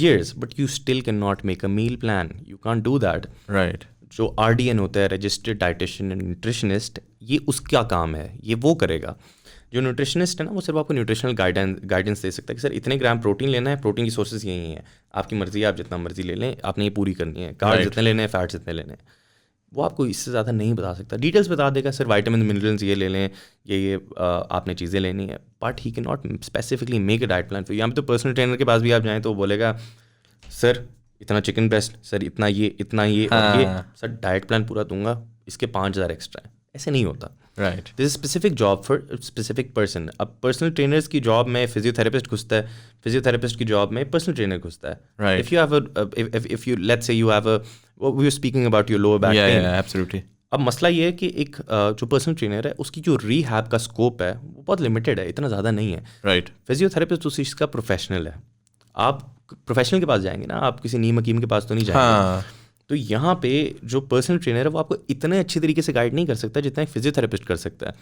years, but you still can not make a meal plan. You can't do that. Right. जो RDN होता है, रजिस्टर्ड डाइटिशियन एंड न्यूट्रिशनिस्ट, ये उसका काम है, ये वो करेगा. जो न्यूट्रिशनिस्ट है ना वो सिर्फ आपको न्यूट्रिशनल गाइडेंस दे सकता है कि सर इतने ग्राम प्रोटीन लेना है, प्रोटीन की सोर्सेज यही हैं, आपकी मर्जी है, आप जितना मर्जी ले लें, आपने ये पूरी करनी है. कार्ब्स जितने लेने हैं, फैट्स जितने लेने हैं. वो आपको इससे ज़्यादा नहीं बता सकता. डिटेल्स बता देगा सर विटामिन मिनरल्स ये ले लें, ये आपने चीज़ें लेनी है. But he can not specifically make a diet plan for you. यहाँ पे तो पर्सनल ट्रेनर के पास भी आप जाएँ तो वो बोलेगा सर इतना चिकन ब्रेस्ट, सर इतना ये और ये. सर डाइट प्लान पूरा दूंगा, इसके 5,000 एक्स्ट्रा है. ऐसे नहीं होता. Right. This is specific job for specific person. अब पर्सनल ट्रेनर्स की जॉब में फिजियोथेरेपिस्ट घुसता है, फिजियोथेरेपिस्ट की जॉब में पर्सनल ट्रेनर घुसता है. Right. If you have if you let's say you have a, we were speaking about your lower back pain. Yeah, absolutely. अब मसला ये है कि एक जो पर्सनल ट्रेनर है उसकी जो रीहैब का स्कोप है वो बहुत लिमिटेड है, इतना ज़्यादा नहीं है. राइट. फिजियोथेरेपिस्ट उस चीज़ का प्रोफेशनल है. आप प्रोफेशनल के पास जाएंगे ना, आप किसी नीम हकीम के पास तो नहीं जाएंगे. तो यहाँ पे जो पर्सनल ट्रेनर है वो आपको इतने अच्छे तरीके से गाइड नहीं कर सकता जितना एक फिजियोथेरेपिस्ट कर सकता है.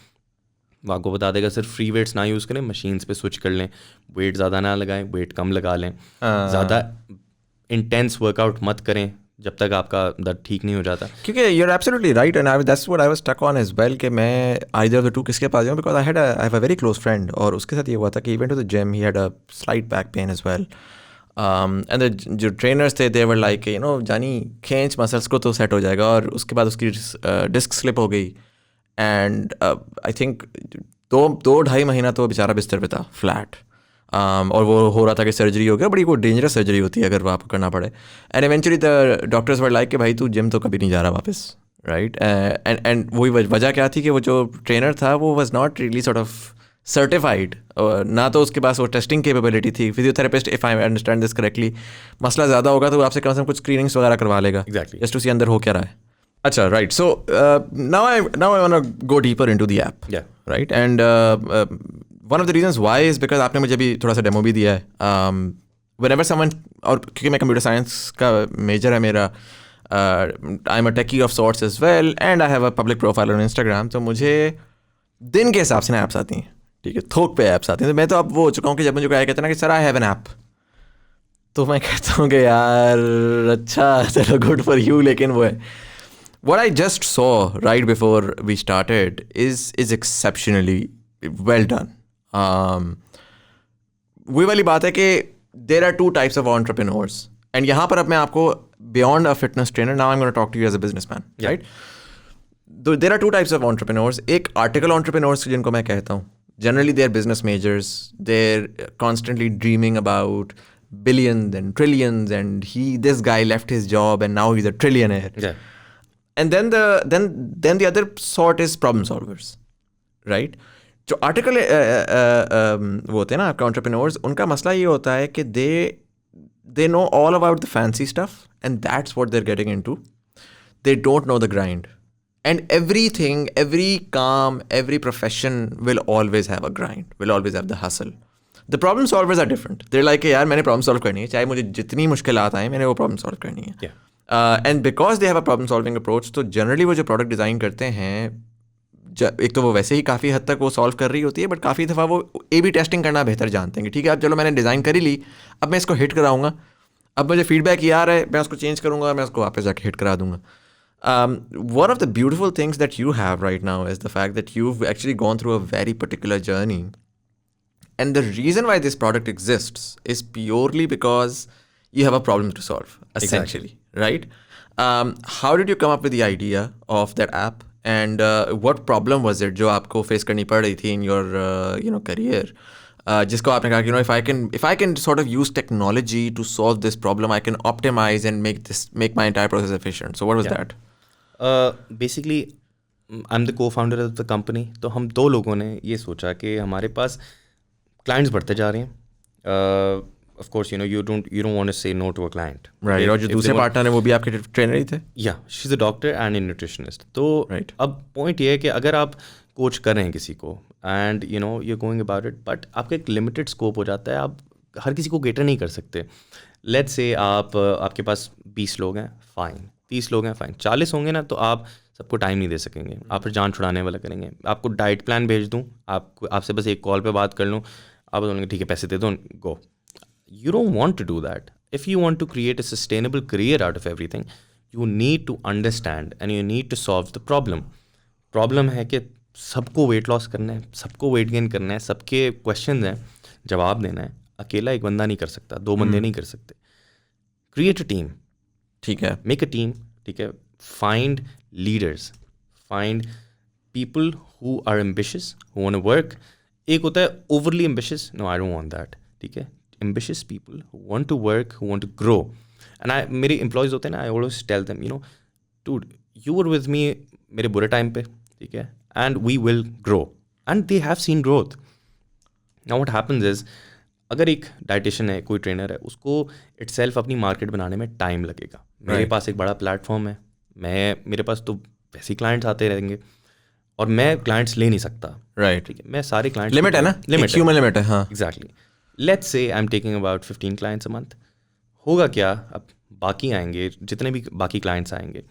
वो आपको बता देगा सर फ्री वेट्स ना यूज़ करें, मशीन्स पे स्विच कर लें, वेट ज़्यादा ना लगाएं, वेट कम लगा लें, ज़्यादा इंटेंस वर्कआउट मत करें जब तक आपका दर्द ठीक नहीं हो जाता. क्योंकि you're absolutely right and that's what I was stuck on as well कि मैं either of the two किसके पास जाऊँ, because I have a very close friend और उसके साथ ये हुआ था कि he went to the gym, he had a slight back pain as well. And जो ट्रेनर्स थे they were like you know जानी खींच मसल्स को तो सेट हो जाएगा. और उसके बाद उसकी डिस्क स्लिप हो गई एंड आई थिंक 2-2.5 महीना तो बेचारा बिस्तर पे था फ्लैट. और वो हो रहा था कि सर्जरी हो गया, बड़ी कोई डेंजरस सर्जरी होती है अगर वो आपको करना पड़े. And eventually the doctors were like कि भाई तू जिम तो कभी नहीं जा रहा वापस. राइट. एंड वही वजह क्या थी कि वो जो ट्रेनर था वो was not really sort of certified, ना तो उसके पास वो टेस्टिंग कैपेबिलिटी थी. Physiotherapist if I understand this correctly, मसला ज़्यादा होगा तो आपसे कम से कम कुछ स्क्रीनिंग्स वगैरह करवा लेगा. Exactly. जस्ट उसी अंदर हो क्या रहा है. अच्छा, right. So now I want to go deeper into the app. Right. And one of the reasons why is because आपने मुझे भी थोड़ा सा डेमो भी दिया है. व्हेनेवर समवन, और क्योंकि मैं कंप्यूटर साइंस का मेजर है मेरा, I am a techie of sorts as well and I have a public profile on Instagram. तो मुझे दिन के हिसाब से ना ऐप्स आती हैं, ठीक है, थोक पे ऐप्स आती हैं. तो मैं तो अब वो हो चुका हूँ कि जब मुझे कोई कहते हैं ना कि sir I have an app, तो मैं कहता हूँ कि यार अच्छा चलो गुड फॉर यू, लेकिन वो है what I just saw right before we started is exceptionally well done. वही वाली बात है कि there are 2 types of entrepreneurs and यहाँ पर अब मैं आपको beyond a fitness trainer, now I'm going to talk to you as a businessman, right? There are 2 types of entrepreneurs. एक article entrepreneurs जिनको मैं कहता हूँ, generally they're business majors, they're constantly dreaming about billions and trillions, and this guy left his job and now he's a trillionaire. Yeah. And then the other sort is problem solvers, right? जो आर्टिकल वो होते हैं ना आपके एंटरप्रेन्योर्स, उनका मसला ये होता है कि they know all about the fancy stuff and that's what they're getting into. They don't know the grind. And every every profession will always have a grind, will always have the hustle. The problem solvers are different. They're like, यार मैंने problem solve करनी है, चाहे मुझे जितनी मुश्किलात आए मैंने वो problem solve करनी है. Yeah. And because they have a problem solving approach, तो generally वो जो product design करते हैं, एक तो वो वैसे ही काफ़ी हद तक वो सॉल्व कर रही होती है, बट काफ़ी दफ़ा वो A/B टेस्टिंग करना बेहतर जानते हैं कि ठीक है अब चलो मैंने डिज़ाइन कर ही ली, अब मैं इसको हिट कराऊंगा, अब मुझे फीडबैक ये आ रहा है, मैं उसको चेंज करूँगा, मैं उसको वापस जाके हिट करा दूँगा. One of the beautiful things that you have right now is the fact that you've actually gone through a very particular journey. And the reason why this product exists is purely because you have a problem to solve, essentially, right? How did you come up with the idea of that app? And what problem was it जो आपको face करनी पड़ रही थी in your career? जिसको आपने कहा कि if I can sort of use technology to solve this problem, I can optimize and make my entire process efficient. So what was that? Basically, I'm the co-founder of the company. तो हम दो लोगों ने ये सोचा कि हमारे पास clients बढ़ते जा रहे हैं. Of course, you don't want to say no to a client. Right. और जो दूसरे पार्टनर हैं वो भी आपके ट्रेनर ही थे? Yeah, she's a doctor and a nutritionist. तो Right. अब पॉइंट ये है कि अगर आप कोच कर रहे हैं किसी को and you're going about it, but आपका एक लिमिटेड स्कोप हो जाता है, आप हर किसी को केटर नहीं कर सकते. लेट्स से आपके पास 20 लोग हैं, फाइन. 30 लोग हैं, फाइन. 40 होंगे ना, तो आप सबको टाइम नहीं दे सकेंगे, आप फिर जान छुड़ाने वाला करेंगे. आपको डाइट प्लान भेज दूँ, आपसे बस एक कॉल पे बात कर लूँ, आप बोलेंगे ठीक है पैसे दे दो, गो. You don't want to do that. If you want to create a sustainable career out of everything, you need to understand and you need to solve the problem. Problem है कि सबको weight loss करना है, सबको weight gain करना है, सबके questions हैं, जवाब देना है. अकेला एक बंदा नहीं कर सकता, दो बंदे नहीं कर सकते. Create a team. ठीक है. Make a team. ठीक है. Find leaders. Find people who are ambitious, who want to work. एक होता है overly ambitious. No, I don't want that. ठीक है. Ambitious people who want to work, who want to grow. And मेरे employees होते हैं ना, I always tell them, dude, you were with me मेरे बुरे टाइम पे, ठीक है, and we will grow. And they have seen growth. Now what happens is, अगर एक डाइटिशियन है, कोई ट्रेनर है, उसको itself अपनी मार्केट बनाने में टाइम लगेगा. मेरे पास एक बड़ा प्लेटफॉर्म है, मेरे पास तो वैसे ही क्लाइंट्स आते रहेंगे और मैं क्लाइंट्स ले नहीं सकता. राइट. ठीक है, मैं सारे क्लाइंट्स लिमिट है ना, ह्यूमन लिमिट है. हाँ, exactly. Let's say I'm taking about 15 clients a month. होगा क्या, अब बाकी आएंगे, जितने भी बाकी clients आएंगे.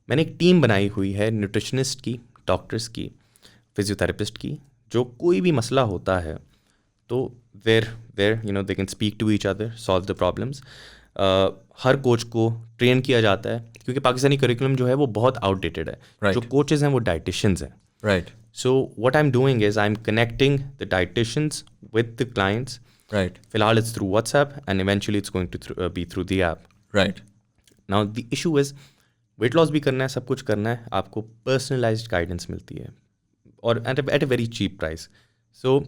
मैंने एक टीम बनाई हुई है न्यूट्रिशनिस्ट की, डॉक्टर्स की, फिजियोथेरेपिस्ट की, जो कोई भी मसला होता है तो where they can speak to each other, solve the problems. Her coach को ट्रेन किया जाता है क्योंकि पाकिस्तानी करिकुलम जो है वो बहुत आउटडेटेड है. Right. जो कोचेस हैं वो डाइटिशियंस हैं. Right. So what I'm doing is I'm connecting the dietitians with the clients. Right. फिलहाल it's through WhatsApp and eventually it's going to be through the app. Right. Now the issue is weight loss भी करना है, सब कुछ करना है, आपको personalized guidance मिलती है और at a very cheap price. So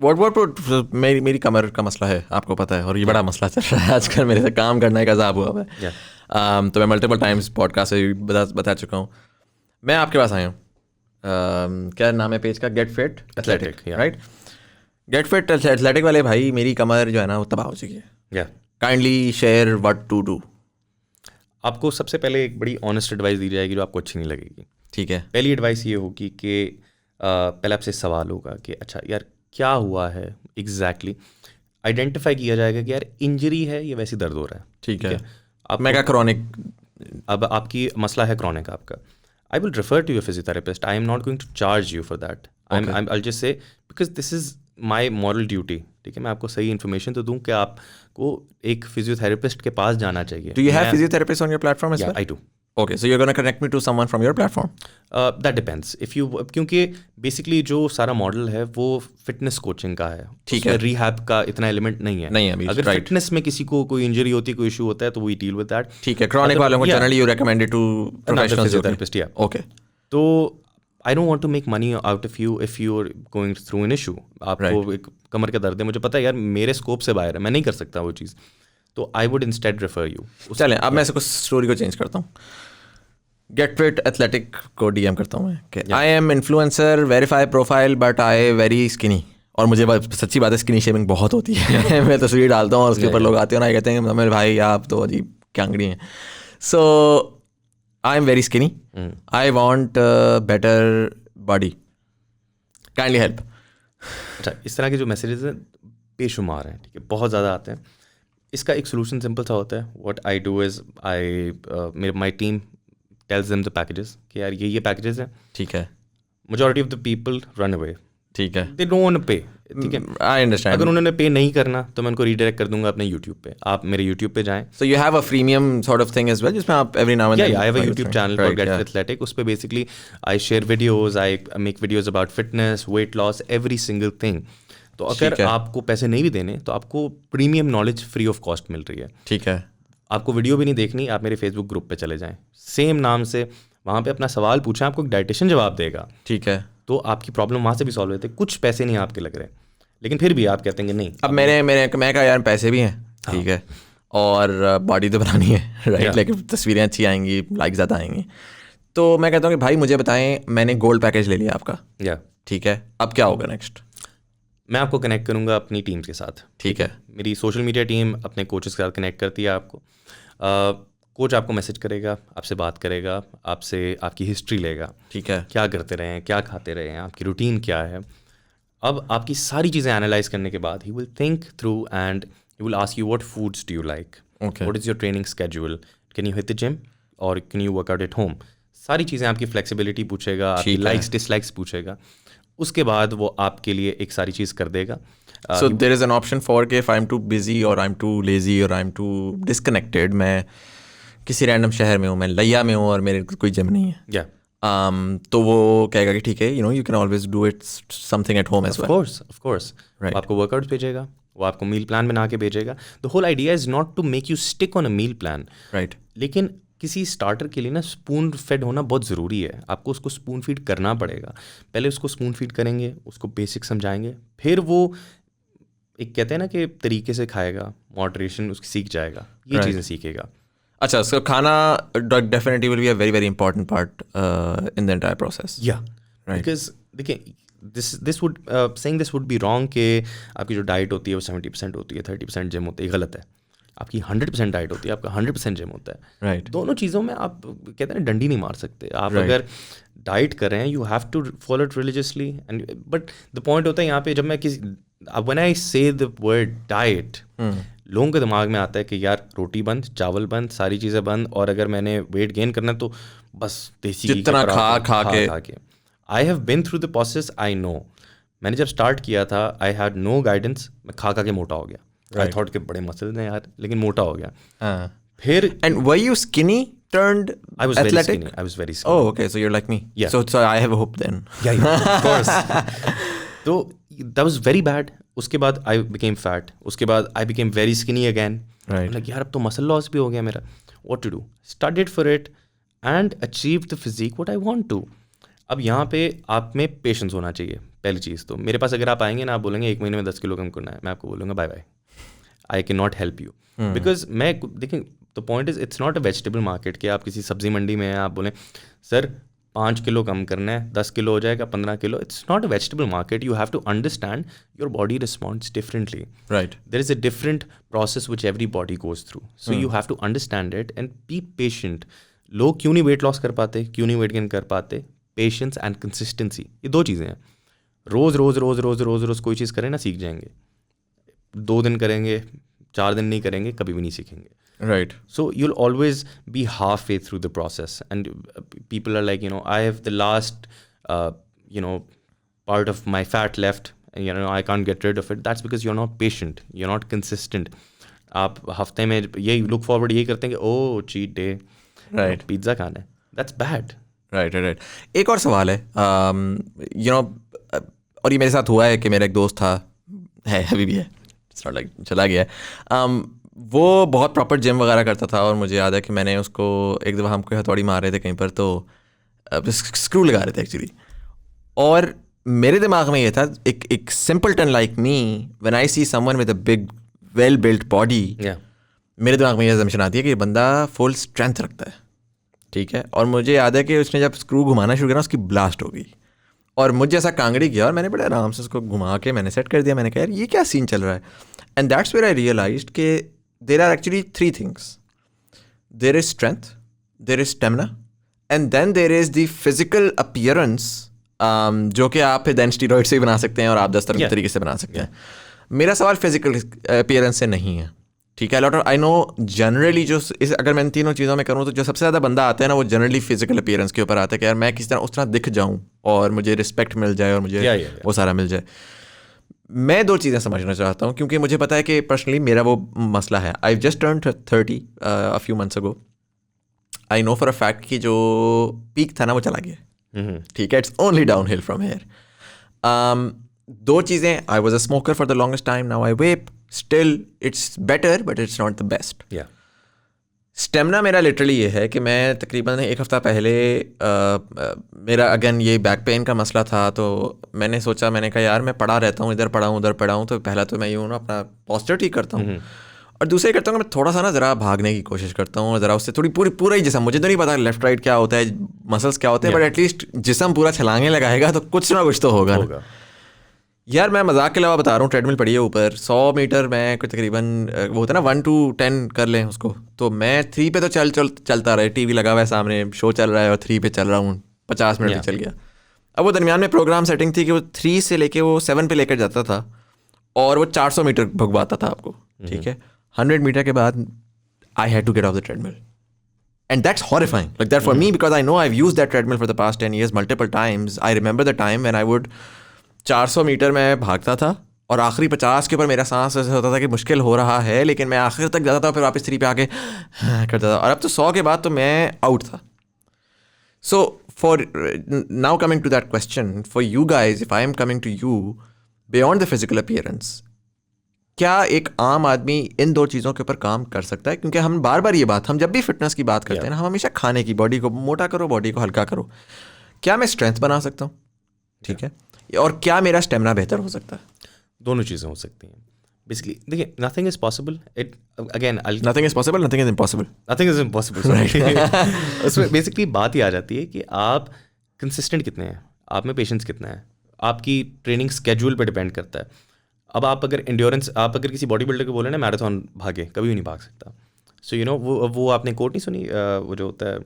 मेरी कमर का मसला है, आपको पता है, और ये बड़ा मसला चल रहा है आजकल. मेरे से काम करना एक अजाब हुआ है. yeah. तो मैं मल्टीपल टाइम्स पॉडकास्ट से बता चुका हूँ. मैं आपके पास आया हूँ, क्या नाम है पेज का, get fit athletic, right. Get fit athletic वाले भाई, मेरी कमर जो है ना वो तबाह हो चुकी है. Yeah. Kindly share what to do. आपको सबसे पहले एक बड़ी ऑनेस्ट एडवाइस दी जाएगी जो आपको अच्छी नहीं लगेगी. ठीक है. पहली एडवाइस ये होगी कि पहले आपसे सवाल होगा कि अच्छा यार क्या हुआ है एग्जैक्टली. आइडेंटिफाई किया जाएगा कि यार इंजरी है या वैसे दर्द हो रहा है. ठीक है. अब मैं क्या क्रॉनिक, अब आपकी मसला है क्रॉनिक आपका, I will refer to your physiotherapist. I am not going to charge you for that. I'll just say because this is my moral duty. ठीक है, मैं आपको सही इन्फॉर्मेशन तो दूं कि आपको एक फिजियोथेरेपिस्ट के पास जाना चाहिए. Do you have physiotherapists on your platform as well? Yeah, I do. Okay, so you're going to connect me to someone from your platform? That depends. If you क्योंकि बेसिकली जो सारा मॉडल है वो फिटनेस कोचिंग का है. ठीक है. रिहैब का इतना एलिमेंट नहीं है. नहीं है अभी. अगर फिटनेस में किसी को कोई इंजरी होती है, कोई इशू होता है, तो वी डील विद दैट. ठीक है. क्रॉनिक वालों को generally you recommended to professional physiotherapist. या ओके. तो I don't want to make money out of you if you are going through an issue. आपको एक कमर का दर्द है, मुझे पता है यार मेरे स्कोप से बाहर है, मैं नहीं कर सकता वो चीज़, तो I would instead refer you. चलें अब मैं इसको स्टोरी को चेंज करता हूँ. गेट फिट एथलेटिक को डीएम करता हूँ मैं. I am influencer, verify profile, but I very skinny. और मुझे सच्ची बात है स्किनी शेमिंग बहुत होती है. मैं तस्वीर डालता हूँ और उसके ऊपर लोग आते हैं ना, कहते हैं मेरे भाई आप तो अजीब क्यांगड़ी हैं. So I am very skinny. I want better body. Kindly help. अच्छा, इस तरह के जो मैसेजेस हैं बेशुमार हैं, ठीक है, बहुत ज़्यादा आते हैं. इसका एक सोल्यूशन सिंपल सा होता है. What I do is my team tells them the packages कि यार ये पैकेजेस हैं. ठीक है. Majority of the people run away. ठीक है. दे डोंट वांट टू पे. ठीक है, आई अंडरस्टैंड. अगर उन्होंने पे नहीं करना तो मैं उनको रीडायरेक्ट कर दूंगा अपने यूट्यूब पे. आप मेरे यूट्यूब पे जाएं. So you have a freemium sort of thing as well, जिसमें आप every now and then. Yeah, I have a YouTube channel called Get Fit Athletic. उस पे basically I share videos, I make videos about fitness, weight loss, every single thing. तो अगर आपको पैसे नहीं भी देने तो आपको premium knowledge free of cost मिल रही है. ठीक है. आपको वीडियो भी नहीं देखनी, आप मेरे फेसबुक ग्रुप पे चले जाएं, सेम नाम से वहाँ पे अपना सवाल पूछें, आपको एक डाइटिशियन जवाब देगा. ठीक है. तो आपकी प्रॉब्लम वहाँ से भी सॉल्व होती है. कुछ पैसे नहीं आपके लग रहे, लेकिन फिर भी आप कहते हैं कि नहीं. अब मैं कहा यार पैसे भी हैं, ठीक है, और बॉडी तो बनानी है, राइट, लेकिन तस्वीरें अच्छी आएंगी, लाइक ज़्यादा आएंगी. तो मैं कहता हूँ कि भाई मुझे बताएं, मैंने गोल्ड पैकेज ले लिया आपका. या ठीक है, अब क्या होगा नेक्स्ट? मैं आपको कनेक्ट करूँगा अपनी टीम्स के साथ. ठीक है. मेरी सोशल मीडिया टीम अपने कोचेस के साथ कनेक्ट करती है आपको. कोच आपको मैसेज करेगा, आपसे बात करेगा, आपसे आपकी हिस्ट्री लेगा. ठीक है. क्या करते रहे हैं, क्या खाते रहे हैं, आपकी रूटीन क्या है. अब आपकी सारी चीज़ें एनालाइज करने के बाद he will think through and he will ask you what foods do you like, what is your training schedule, can you hit the gym और can you work out at home. सारी चीज़ें आपकी फ्लेक्सिबिलिटी पूछेगा, आपकी लाइक्स डिसलाइक्स पूछेगा. उसके बाद वो आपके लिए एक सारी चीज़ कर देगा. So there is an option for कि if I'm too busy or I'm too lazy or I'm too disconnected, मैं किसी रैंडम शहर में हूँ, मैं लिया में हूँ और मेरे कोई जिम नहीं है. या तो वो कहेगा कि ठीक है, you can always do it something at home as well. Of course आपको वर्कआउट भेजेगा, वो आपको मील प्लान बना के भेजेगा. The whole idea is not to make you stick on a meal plan, right. लेकिन किसी स्टार्टर के लिए ना स्पून फेड होना बहुत ज़रूरी है. आपको उसको स्पून फीड करना पड़ेगा. पहले उसको स्पून फीड करेंगे, उसको बेसिक समझाएंगे, फिर वो एक कहते हैं ना कि तरीके से खाएगा, मॉडरेशन उसकी सीख जाएगा, ये चीज़ें सीखेगा. अच्छा, सो खाना definitely will be a very very important part in the entire process. या बिकॉज देखिए this would saying this would be wrong कि आपकी जो डाइट होती है वो 70% होती है, 30% जिम होती है. गलत है. आपकी 100% डाइट होती है, आपका 100% जिम होता है. राइट. दोनों चीज़ों में आप कहते हैं ना डंडी नहीं मार सकते. आप अगर डाइट कर रहे हैं you have to follow it religiously and but the point होता है यहाँ पे, जब मैं किसी व्हेन आई से द वर्ड डाइट, लोगों के दिमाग में आता है कि यार रोटी बंद, चावल बंद, सारी चीज़ें बंद, और अगर मैंने वेट गेन करना है तो बस देसी जितना खा के. I have been through the process, I know. मैंने जब स्टार्ट किया था आई हैड नो गाइडेंस, मैं खा के मोटा हो गया. आई थॉट के बड़े मसल्स हैं यार, लेकिन मोटा हो गया. फिर and were you skinny turned I was athletic? very skinny. I was very skinny. Oh, okay, so you're like me. Yeah. So I have a hope then. Yeah, of course. So that was very bad. उसके बाद I became fat. उसके बाद I became very skinny again. Right. I'm like यार अब तो muscle loss भी हो गया मेरा. What to do? Studied for it and achieved the physique what I want to. अब यहाँ पे आप में पेशेंस होना चाहिए. पहली चीज़ तो मेरे पास अगर आप आएंगे ना, आप बोलेंगे 1 महीने में 10 किलो कम करना है, मैं आपको बोलूँगा bye bye. I can not help you because मैं देखिए the point is it's not a vegetable market कि आप किसी सब्जी मंडी में हैं, आप बोलें सर 5 किलो कम करना है, 10 किलो हो जाएगा, 15 kilo. It's not a vegetable market. You have to understand your body responds differently. Right. There is a different process which every body goes through. So you have to understand it and be patient. लोग क्यों नहीं वेट लॉस कर पाते, क्यों नहीं वेट गेन कर पाते? पेशेंस एंड कंसिस्टेंसी, ये 2 चीज़ें हैं. रोज़ रोज़ रोज़ रोज़ रोज़ रोज़ कोई चीज़ करें ना, सीख जाएंगे. 2 दिन करेंगे, 4 दिन नहीं करेंगे, कभी भी नहीं सीखेंगे. Right. So you'll always be halfway through the process, and people are like, I have the last, part of my fat left, and I can't get rid of it. That's because you're not patient, you're not consistent. आप हफ्ते में यही look forward यही करते हैं कि cheat day, Right. पिज़्ज़ा खाना है. That's bad. Right. एक और सवाल है, और ये मेरे साथ हुआ है कि मेरा एक दोस्त था, है अभी भी है, It's not like चला गया है. वो बहुत प्रॉपर जिम वगैरह करता था, और मुझे याद है कि मैंने उसको एक दफ़ा हमको हथौड़ी मार रहे थे कहीं पर, तो स्क्रू लगा रहे थे एक्चुअली, और मेरे दिमाग में ये था एक simpleton like me, when I see someone with a big well built body, Yeah. मेरे दिमाग में ये assumption आती है कि ये बंदा फुल स्ट्रेंथ रखता है, ठीक है। और मुझे याद है कि उसने जब स्क्रू घुमाना शुरू किया ना, उसकी ब्लास्ट हो गई और मुझे ऐसा कांगड़ी किया और मैंने बड़े आराम से उसको घुमा के मैंने सेट कर दिया। मैंने कहा यार ये क्या सीन चल रहा है। And that's where I realised कि there are actually 3 things, there is strength, there is stamina and then there is the physical appearance, जो कि आप फिर देन स्टीरॉइड से भी बना सकते हैं और आप 10 तरह के तरीके से बना सकते हैं। मेरा सवाल फिजिकल अपीयरेंस से नहीं है, ठीक है। लॉट आई नो जनरली जो अगर मैं इन तीनों चीज़ों में करूँ तो जो सबसे ज़्यादा बंदा आता है ना, वो जनरली फिजिकल अपीयरेंस के ऊपर आता है कि यार मैं किस तरह उस तरह दिख जाऊँ और मुझे रिस्पेक्ट मिल जाए और मुझे वो सारा मिल जाए। मैं 2 चीज़ें समझना चाहता हूँ क्योंकि मुझे पता है कि पर्सनली मेरा वो मसला है। I just turned 30 a few months ago. I know for a fact कि जो पीक था ना वो चला गया, ठीक है। It's only down hill from here. 2 चीज़ें, I was a smoker for the longest time, now I vape, still it's better but it's not the best. Stamina मेरा लिटरली ये है कि मैं तकरीबन 1 हफ़्ता पहले मेरा अगेन ये बैक पेन का मसला था, तो मैंने सोचा, मैंने कहा यार मैं पड़ा रहता हूँ, इधर पड़ा हूँ उधर पड़ा हूँ, तो पहला तो मैं यूँ ना अपना पॉस्चर ठीक करता हूँ और दूसरा करता हूँ मैं थोड़ा सा ना ज़रा भागने की कोशिश करता हूँ, ज़रा उससे थोड़ी पूरा ही जिसम, मुझे तो नहीं पता लेफ्ट राइट क्या होता है, मसल्स क्या होते हैं, बट एटलीस्ट जिसम पूरा छलांगे लगाएगा तो कुछ ना कुछ तो होगा ना। यार मैं मजाक के अलावा बता रहा हूँ, ट्रेडमिल पड़ी है ऊपर, 100 मीटर मैं कोई तकरीबन वो होता है ना 1 to 10 कर लें उसको, तो मैं 3 पे तो चलता रहे, टीवी लगा हुआ है सामने, शो चल रहा है और 3 पे चल रहा हूँ, 50 मिनट भी चल गया। अब वो दरमियान में प्रोग्राम सेटिंग थी कि वो 3 से लेके वो 7 पे लेकर जाता था और वो 400 मीटर भगवाता था आपको, ठीक है। 100 मीटर के बाद I had to get off the treadmill and that's horrifying like that for me because I know I've used that treadmill for the past 10 years multiple times. I remember the time when I would 400 metre में भागता था और आखिरी 50 के ऊपर मेरा सांस ऐसे होता था कि मुश्किल हो रहा है, लेकिन मैं आखिर तक जाता था, फिर वापस 3 पे आके करता था। और अब तो 100 के बाद तो मैं आउट था। So for now coming to that question for you guys, if I am coming to you beyond the physical appearance, क्या एक आम आदमी इन 2 चीज़ों के ऊपर काम कर सकता है? क्योंकि हम बार बार ये बात, हम जब भी फिटनेस की बात करते हैं ना, हम हमेशा खाने की, बॉडी को मोटा करो, बॉडी को हल्का करो। क्या मैं स्ट्रेंथ बना सकता हूँ, ठीक है, और क्या मेरा स्टेमिना बेहतर हो सकता है? दोनों चीज़ें हो सकती हैं बेसिकली। देखिए, nothing is possible, it again nothing is possible, nothing is impossible, nothing is impossible. उसमें बेसिकली बात ही आ जाती है कि आप कंसिस्टेंट कितने हैं, आप में पेशेंस कितना है, आपकी ट्रेनिंग स्केड्यूल पे डिपेंड करता है। अब आप अगर एंड्योरेंस, आप अगर किसी बॉडी बिल्डर को बोले ना मैराथन भागे, कभी भी नहीं भाग सकता। सो यू नो वो आपने कोट नहीं सुनी, वो जो होता है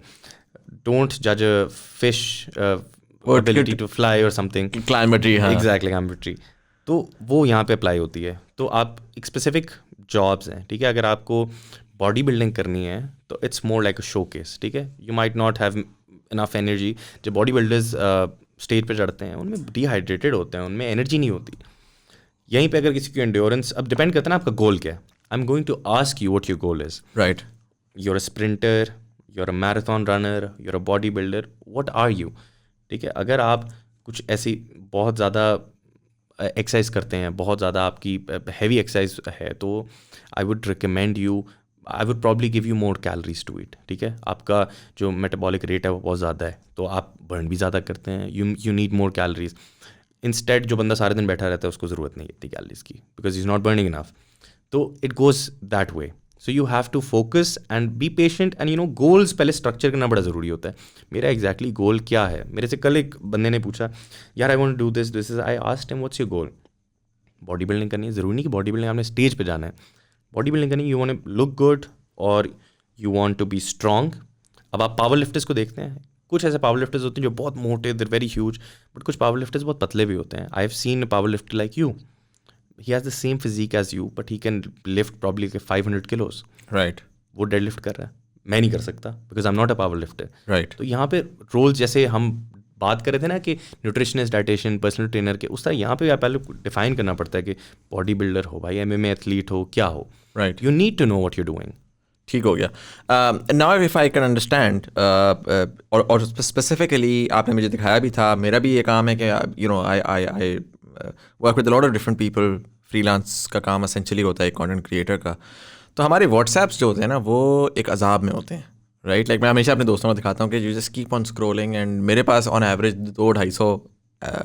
डोंट जज a fish ability to fly और समथिंग, क्लाइमेट्री, हाँ एग्जैक्टली क्लाइमेट्री, तो वो यहाँ पे अप्लाई होती है। तो आप एक स्पेसिफिक जॉब्स हैं, ठीक है, अगर आपको बॉडी बिल्डिंग करनी है तो it's more like a show case, ठीक है। You might not have enough energy. जो बॉडी बिल्डर्स स्टेज पे चढ़ते हैं उनमें डिहाइड्रेटेड होते हैं, उनमें एनर्जी नहीं होती। यहीं पे अगर किसी की एंड्योरेंस, अब डिपेंड करता है ना आपका गोल क्या है। I am going to ask you what your goal is, right. You are a sprinter, you are a marathon runner, you are a body builder, what are you, ठीक है। अगर आप कुछ ऐसी बहुत ज़्यादा एक्सरसाइज करते हैं, बहुत ज़्यादा आपकी हैवी एक्सरसाइज है, तो I would recommend you, I would probably give you more calories to it, ठीक है। आपका जो मेटाबॉलिक रेट है वो बहुत ज़्यादा है, तो आप बर्न भी ज़्यादा करते हैं, you need more calories. Instead जो बंदा सारे दिन बैठा रहता है उसको ज़रूरत नहीं है इतनी कैलोरीज की, because is not burning enough. तो it goes that way. So you have to focus and be patient and you know goals पहले स्ट्रक्चर करना बड़ा ज़रूरी होता है। मेरा एग्जैक्टली गोल क्या है? मेरे से कल एक बंदे ने पूछा, यार I want to do this is, I asked him what's your goal? Body building करनी है, ज़रूरी नहीं कि बॉडी बिल्डिंग आपने स्टेज पे जाना है। बॉडी बिल्डिंग करनी, you want to look good और you want to be strong. अब आप पावर लिफ्टर्स को देखते हैं, कुछ ऐसे पावर लिफ्टर्स होते हैं जो बहुत मोटे, देर वेरी ह्यूज, बट कुछ पावर लिफ्टर्स बहुत पतले भी होते हैं। I have seen a power lifter like you, he has the same physique as you, but he can lift probably 500 kilos, right. वो डेड लिफ्ट कर रहा है, मैं नहीं कर सकता because I am not a power lifter, right. तो यहाँ पे रोल्स, जैसे हम बात कर रहे थे ना कि न्यूट्रिशनिस्ट, डाइटिशियन, पर्सनल ट्रेनर के, उस तरह यहाँ पे पहले डिफाइन करना पड़ता है कि बॉडी बिल्डर हो भाई, MMA एथलीट हो, क्या हो, right. You need to know what you doing. ठीक हो गया। Now if I can understand, और स्पेसिफिकली आपने मुझे दिखाया भी था, मेरा भी ये काम है कि you know I work with a lot of different people, freelance का काम एसेंशियली होता है एक कंटेंट क्रिएटर का। तो हमारे व्हाट्सएप्स जो होते हैं ना वो एक अजाब में होते हैं, राइट। लाइक मैं हमेशा अपने दोस्तों को दिखाता हूँ कि you just keep on scrolling, and मेरे पास on average 200-250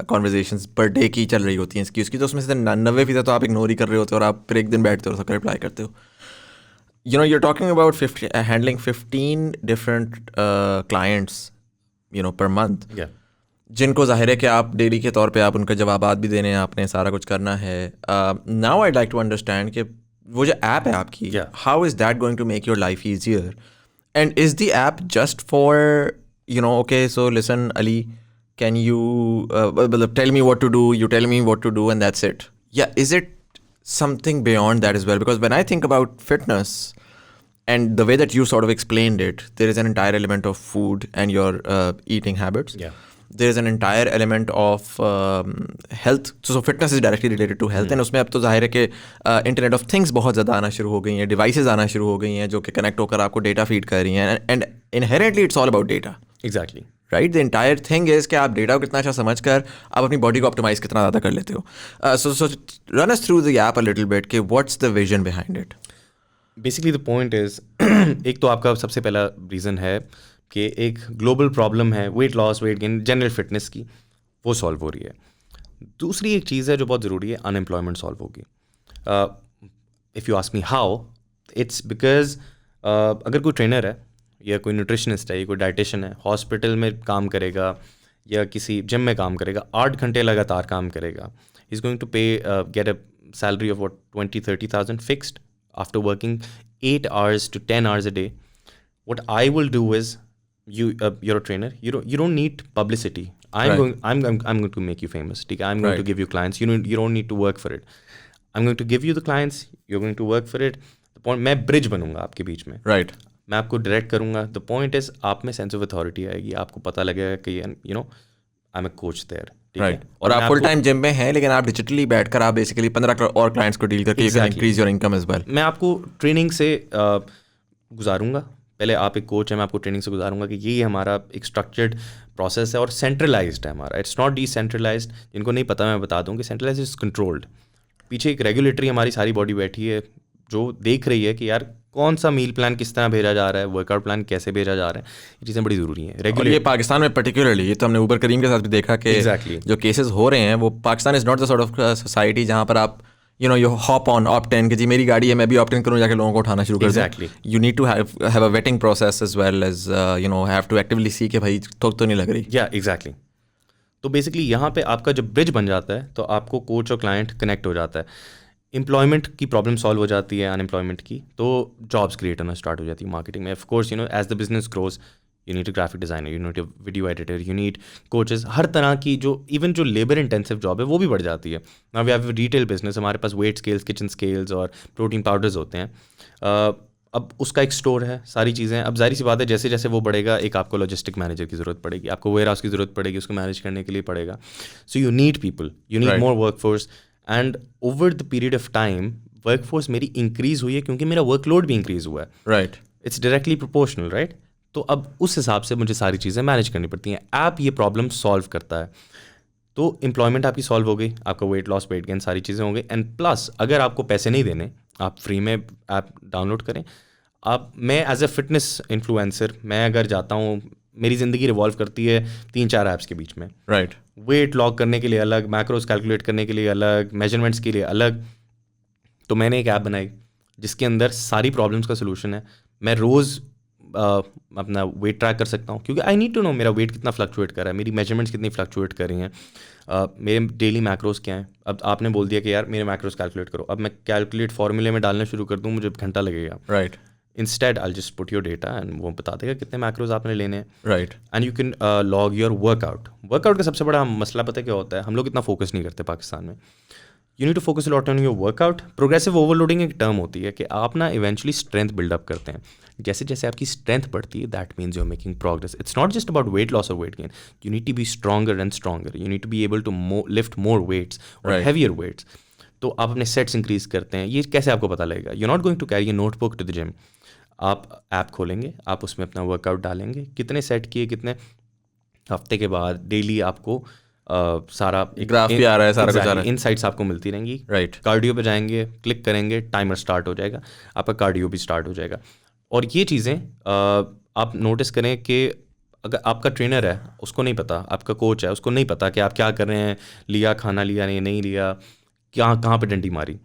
conversations per day की चल रही होती हैं इसकी उसकी, तो उसमें से 90% तो आप इग्नोर ही कर रहे होते हो और आप फिर एक दिन बैठते हो और उसका रिप्लाई करते हो. You're talking about handling 15 different clients, per month. Yeah. जिनको जाहिर है कि आप डेली के तौर पे आप उनका जवाबात भी देने हैं, आपने सारा कुछ करना है. Now I like to understand कि वो जो ऐप है आपकी, how is that going to make your life easier, and is the app just for okay so listen Ali, can you tell me what to do, you tell me what to do and that's it, या is it something beyond that as well? Because when I think about fitness and the way that you sort of explained it, there is an entire element of food and your eating habits. Yeah. There is an entire element of health. So fitness is directly related to health. And उसमें अब तो जाहिर है कि Internet of Things बहुत ज़्यादा आना शुरू हो गई हैं, devices आना शुरू हो गई हैं जो कि कनेक्ट होकर आपको डेटा फीड कर रही हैं. And inherently it's all about data. Exactly. Right, the entire thing is कि आप डेटा को कितना अच्छा समझ कर आप अपनी बॉडी को ऑप्टिमाइज़ कितना ज़्यादा कर लेते हो. So run us through the app a little bit कि what's the vision behind it. Basically the point is एक तो आपका सबसे पहला रीज़न है कि एक ग्लोबल प्रॉब्लम है weight loss, weight gain, general fitness की, वो सॉल्व हो रही है. दूसरी एक चीज़ है जो बहुत ज़रूरी है, अनएम्प्लॉयमेंट सॉल्व होगी. If you ask me how, it's because अगर कोई ट्रेनर है या कोई न्यूट्रिशनिस्ट है या कोई डाइटिशियन है, हॉस्पिटल में काम करेगा या किसी जिम में काम करेगा, 8 घंटे लगातार काम करेगा, ही इज़ गोइंग टू पे get a salary of what 20-30,000 fixed after working 8 hours to 10 hours a day. What I will do is, you're a trainer, you don't need publicity. I'm going to make you famous. I'm going to give you clients. You don't need to work for it. I'm going to give you the clients. You're going to work for it. The point, मैं ब्रिज बनूंगा आपके बीच में. Right. मैं आपको डायरेक्ट करूंगा. द पॉइंट इज आप में सेंस ऑफ अथॉरिटी आएगी, आपको पता लगेगा कि I am a coach there. Right. और आप फुल टाइम जिम में हैं लेकिन आप डिजिटली बैठकर आप बेसिकली 15 और क्लाइंट्स को डील करके you can increase your income as well. मैं आपको ट्रेनिंग से गुजारूंगा. पहले आप एक कोच है, मैं आपको ट्रेनिंग से गुजारूंगा कि ये हमारा एक स्ट्रक्चर्ड प्रोसेस है और सेंट्रलाइज्ड है हमारा. It's not decentralized. जिनको नहीं पता मैं बता दूं कि सेंट्रलाइज्ड इज कंट्रोल्ड. पीछे एक रेगुलेटरी हमारी सारी बॉडी बैठी है जो देख रही है कि यार कौन सा मील प्लान किस तरह भेजा जा रहा है, वर्कआउट प्लान कैसे भेजा जा रहा है. ये चीज़ें बड़ी ज़रूरी हैं. और ये पाकिस्तान में पर्टिकुलरली, ये तो हमने ऊबर करीम के साथ भी देखा कि जो केसेस हो रहे हैं वो Pakistan is not the sort of society जहाँ पर आप यू हॉप ऑन ऑप्ट इन कि जी मेरी गाड़ी है मैं भी ऑप्ट इन करूँ, जाके लोगों को उठाना शुरू कर दूँ. You need to have a waiting process as well as have to actively see कि भाई तो नहीं लग रही. या एग्जैक्टली. तो बेसिकली यहाँ पे आपका जब ब्रिज बन जाता है तो आपको कोच और क्लाइंट कनेक्ट हो जाता है. एम्प्लॉयमेंट की प्रॉब्लम सॉल्व हो जाती है, अनएम्प्लॉयमेंट की, तो जॉब्स क्रिएट होना स्टार्ट हो जाती है मार्केटिंग में. Of course as the business grows you need a graphic designer, you need a video editor, you need coaches. हर तरह की जो इवन जो लेबर इंटेंसिव जॉब है वो भी बढ़ जाती है. Now we have retail business, हमारे पास वेट स्केल्स, किचन स्केल्स और प्रोटीन पाउडर्स होते हैं. अब उसका एक स्टोर है, सारी चीज़ें. अब जाहिर सी बात है जैसे जैसे वो बढ़ेगा एक आपको लॉजिस्टिक मैनेजर की ज़रूरत पड़ेगी, आपको वेयर हाउस की ज़रूरत पड़ेगी, उसको मैनेज करने के लिए पड़ेगा. So you need people, you need more work force. And over the period of time workforce मेरी इंक्रीज हुई है क्योंकि मेरा वर्कलोड भी इंक्रीज हुआ है. Right. It's directly proportional. Right. तो अब उस हिसाब से मुझे सारी चीज़ें मैनेज करनी पड़ती हैं. ऐप ये प्रॉब्लम सॉल्व करता है. तो एम्प्लॉयमेंट आपकी सॉल्व हो गई, आपका वेट लॉस, वेट गेन, सारी चीज़ें हो गई. एंड प्लस अगर आपको पैसे नहीं देने, आप फ्री में ऐप डाउनलोड करें. आप, मैं एज अ फिटनेस इन्फ्लुएंसर, मैं अगर जाता हूँ, मेरी ज़िंदगी रिवॉल्व करती है 3-4 ऐप्स के बीच में. राइट. वेट लॉक करने के लिए अलग, मैक्रोस कैलकुलेट करने के लिए अलग, मेजरमेंट्स के लिए अलग. तो मैंने एक ऐप बनाई जिसके अंदर सारी प्रॉब्लम्स का सोल्यूशन है. मैं रोज़ अपना वेट ट्रैक कर सकता हूँ क्योंकि आई नीड टू नो मेरा वेट कितना फ्लक्चुएट कर रहा है, मेरी मेजरमेंट्स कितनी फ्लक्चुएट कर रही हैं, मेरे डेली मैक्रोस क्या हैं. अब आपने बोल दिया कि यार मेरे मैक्रोस कैलकुलेट करो. अब मैं कैलकुलेट फार्मूले में डालना शुरू कर दूँ, मुझे घंटा लगेगा. Right. Instead I just put your data and वो बता देगा कितने मैक्रोज आपने लेने हैं. Right. And you can log your workout. Workout का सबसे बड़ा मसला पता है क्या होता है, हम लोग इतना फोकस नहीं करते पाकिस्तान में. You need to focus lot on your workout. Progressive overloading एक टर्म होती है कि आप ना इवेंचुअली स्ट्रेंथ बिल्डअप करते हैं. जैसे जैसे आपकी स्ट्रेंथ बढ़ती है that means you are making progress. It's not just about weight loss और weight gain. You need to be stronger and stronger. You need to be able to lift more weights और हैवियर वेट्स. तो आप अपने सेट्स इंक्रीज करते हैं. ये कैसे आपको पता लगेगा? You not going to carry a notebook to the gym. आप ऐप खोलेंगे, आप उसमें अपना वर्कआउट डालेंगे, कितने सेट किए, कितने हफ्ते के बाद, डेली आपको सारा ग्राफ भी आ रहा है, सारा कुछ आ रहा है, इनसाइट्स आपको मिलती रहेंगी. राइट. कार्डियो पे जाएंगे, क्लिक करेंगे, टाइमर स्टार्ट हो जाएगा, आपका कार्डियो भी स्टार्ट हो जाएगा. और ये चीज़ें आप नोटिस करें कि अगर आपका ट्रेनर है उसको नहीं पता, आपका कोच है उसको नहीं पता कि आप क्या कर रहे हैं, लिया खाना, लिया नहीं लिया, क्या कहाँ पे डंडी मारी,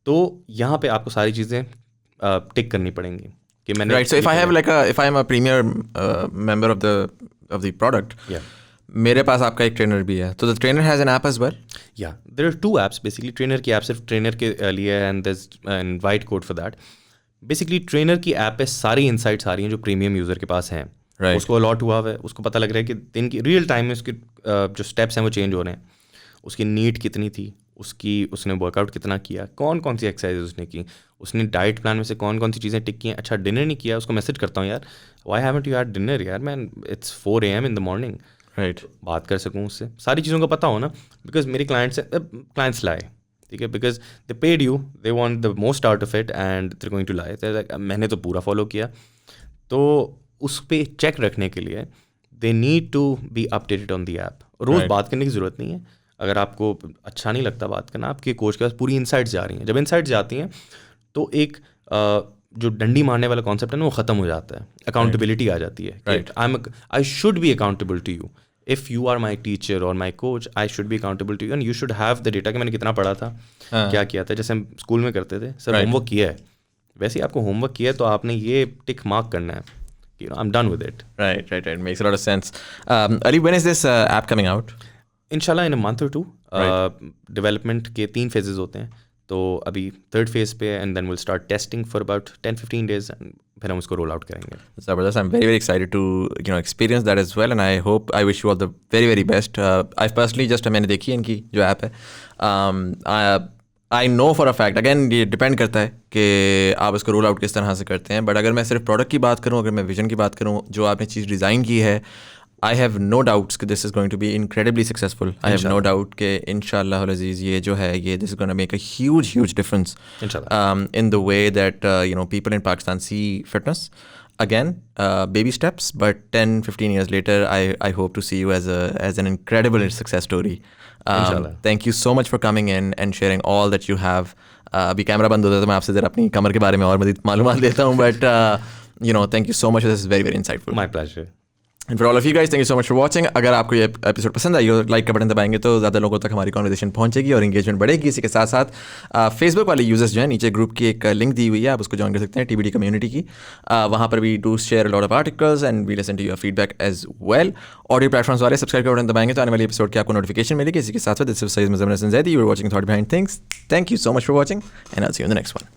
तो यहाँ पे आपको सारी चीज़ें टिक करनी पड़ेंगी कि मैंने Right. So if I am a premier member of the product, yeah. मेरे पास आपका एक ट्रेनर भी है, तो the trainer has an app as well. या there are 2 apps basically. Trainer की ऐप सिर्फ ट्रेनर के लिए है and there is an invite code for that. Basically trainer की ऐप पे सारी इनसाइट्स आ रही हैं जो प्रीमियम यूज़र के पास हैं. Right. उसको अलॉट हुआ हुआ है, उसको पता लग रहा है कि दिन की रियल टाइम में उसके जो स्टेप्स हैं वो चेंज हो रहे हैं, उसकी नीड कितनी थी, उसने वर्कआउट कितना किया, कौन कौन सी एक्सरसाइज उसने की, उसने डाइट प्लान में से कौन कौन सी चीज़ें टिक की हैं. अच्छा डिनर नहीं किया, उसको मैसेज करता हूँ, यार why haven't you had dinner यार man, it's 4 AM in the morning. Right. बात कर सकूँ उससे, सारी चीज़ों का पता हो ना, बिकॉज मेरे क्लाइंट्स लाए, ठीक है, because they paid you, they want the most out of it and they going to lie. मैंने तो पूरा फॉलो किया, तो उस पर चेक रखने के लिए they need to be updated on the app. रोज़ Right. बात करने की ज़रूरत नहीं है. अगर आपको अच्छा नहीं लगता बात करना, आपके कोच के पास पूरी इनसाइट्स जा रही हैं. जब इनसाइट्स जाती हैं तो एक जो डंडी मारने वाला कॉन्सेप्ट है ना वो ख़त्म हो जाता है, अकाउंटेबिलिटी आ जाती है. Right. I should be accountable to you. If you are my teacher और my coach, I should be accountable to you and you should have the data कि मैंने कितना पढ़ा था, क्या किया था. जैसे हम स्कूल में करते थे, सर होमवर्क किया है, वैसे ही आपको होमवर्क किया है तो आपने ये टिक मार्क करना है, you know, I'm done with it. Right. Makes a lot of sense. Ali, when is this app coming out? इंशाल्लाह इन अ मंथ और 2. डेवलपमेंट के 3 phases होते हैं, तो अभी 3rd phase पे and then will start testing for about 10-15 days एंड फिर हम उसको रोल आउट करेंगे. Zabardast. I'm very excited to experience that as well, and I wish you all the very best. I've personally just मैंने देखी है इनकी जो ऐप है. आई know for a fact, again ये डिपेंड करता है कि आप इसको रोल आउट किस तरह से करते हैं, बट अगर मैं सिर्फ प्रोडक्ट की बात करूँ, अगर मैं विजन की बात करूँ, जो आपने चीज़ डिज़ाइन की है, आई हैव नो डाउट्स कि this is going to be incredibly successful. I have no doubt कि इंशाल्लाह अज़ीज़ ये जो है ये this is going to make a huge difference in the way that people in Pakistan see fitness. Again, baby steps, but 10-15 years later, I hope to see you as an incredible success story. Thank you so much for coming in and sharing all that you have. अभी कैमरा बंद होता है तो मैं आपसे ज़रा अपनी कमर के बारे में और मज़ीद मालूमात देता हूँ, but thank you so much. This is very insightful. My pleasure. And for all of you guys, thank you so much for watching. अगर आपको ये एपिसोड पसंद आई हो, लाइक का बटन दबाएंगे तो ज़्यादा लोगों तक हमारी कॉन्वर्सेशन पहुंचेगी और इंगेजमेंट बढ़ेगी. इसी के साथ साथ फेसबुक वाले यूजर्स जो है, नीचे ग्रुप की एक लिंक दी हुई है, आप उसको ज्वाइन कर सकते हैं, TBD कम्युनिटी की. वहाँ पर भी do share lot of articles and we listen to your feedback as well. Audio platforms वाले सब्सक्राइब का बटन दबाएंगे तो आने वाली एपिसोड की आपको नोटिफिकेशन मिलेगी. इसी के साथ साथ this is Syed Muzammil Hasan Zaidi, you are watching thought behind things. Thank you so much for watching and I will see you in the next one.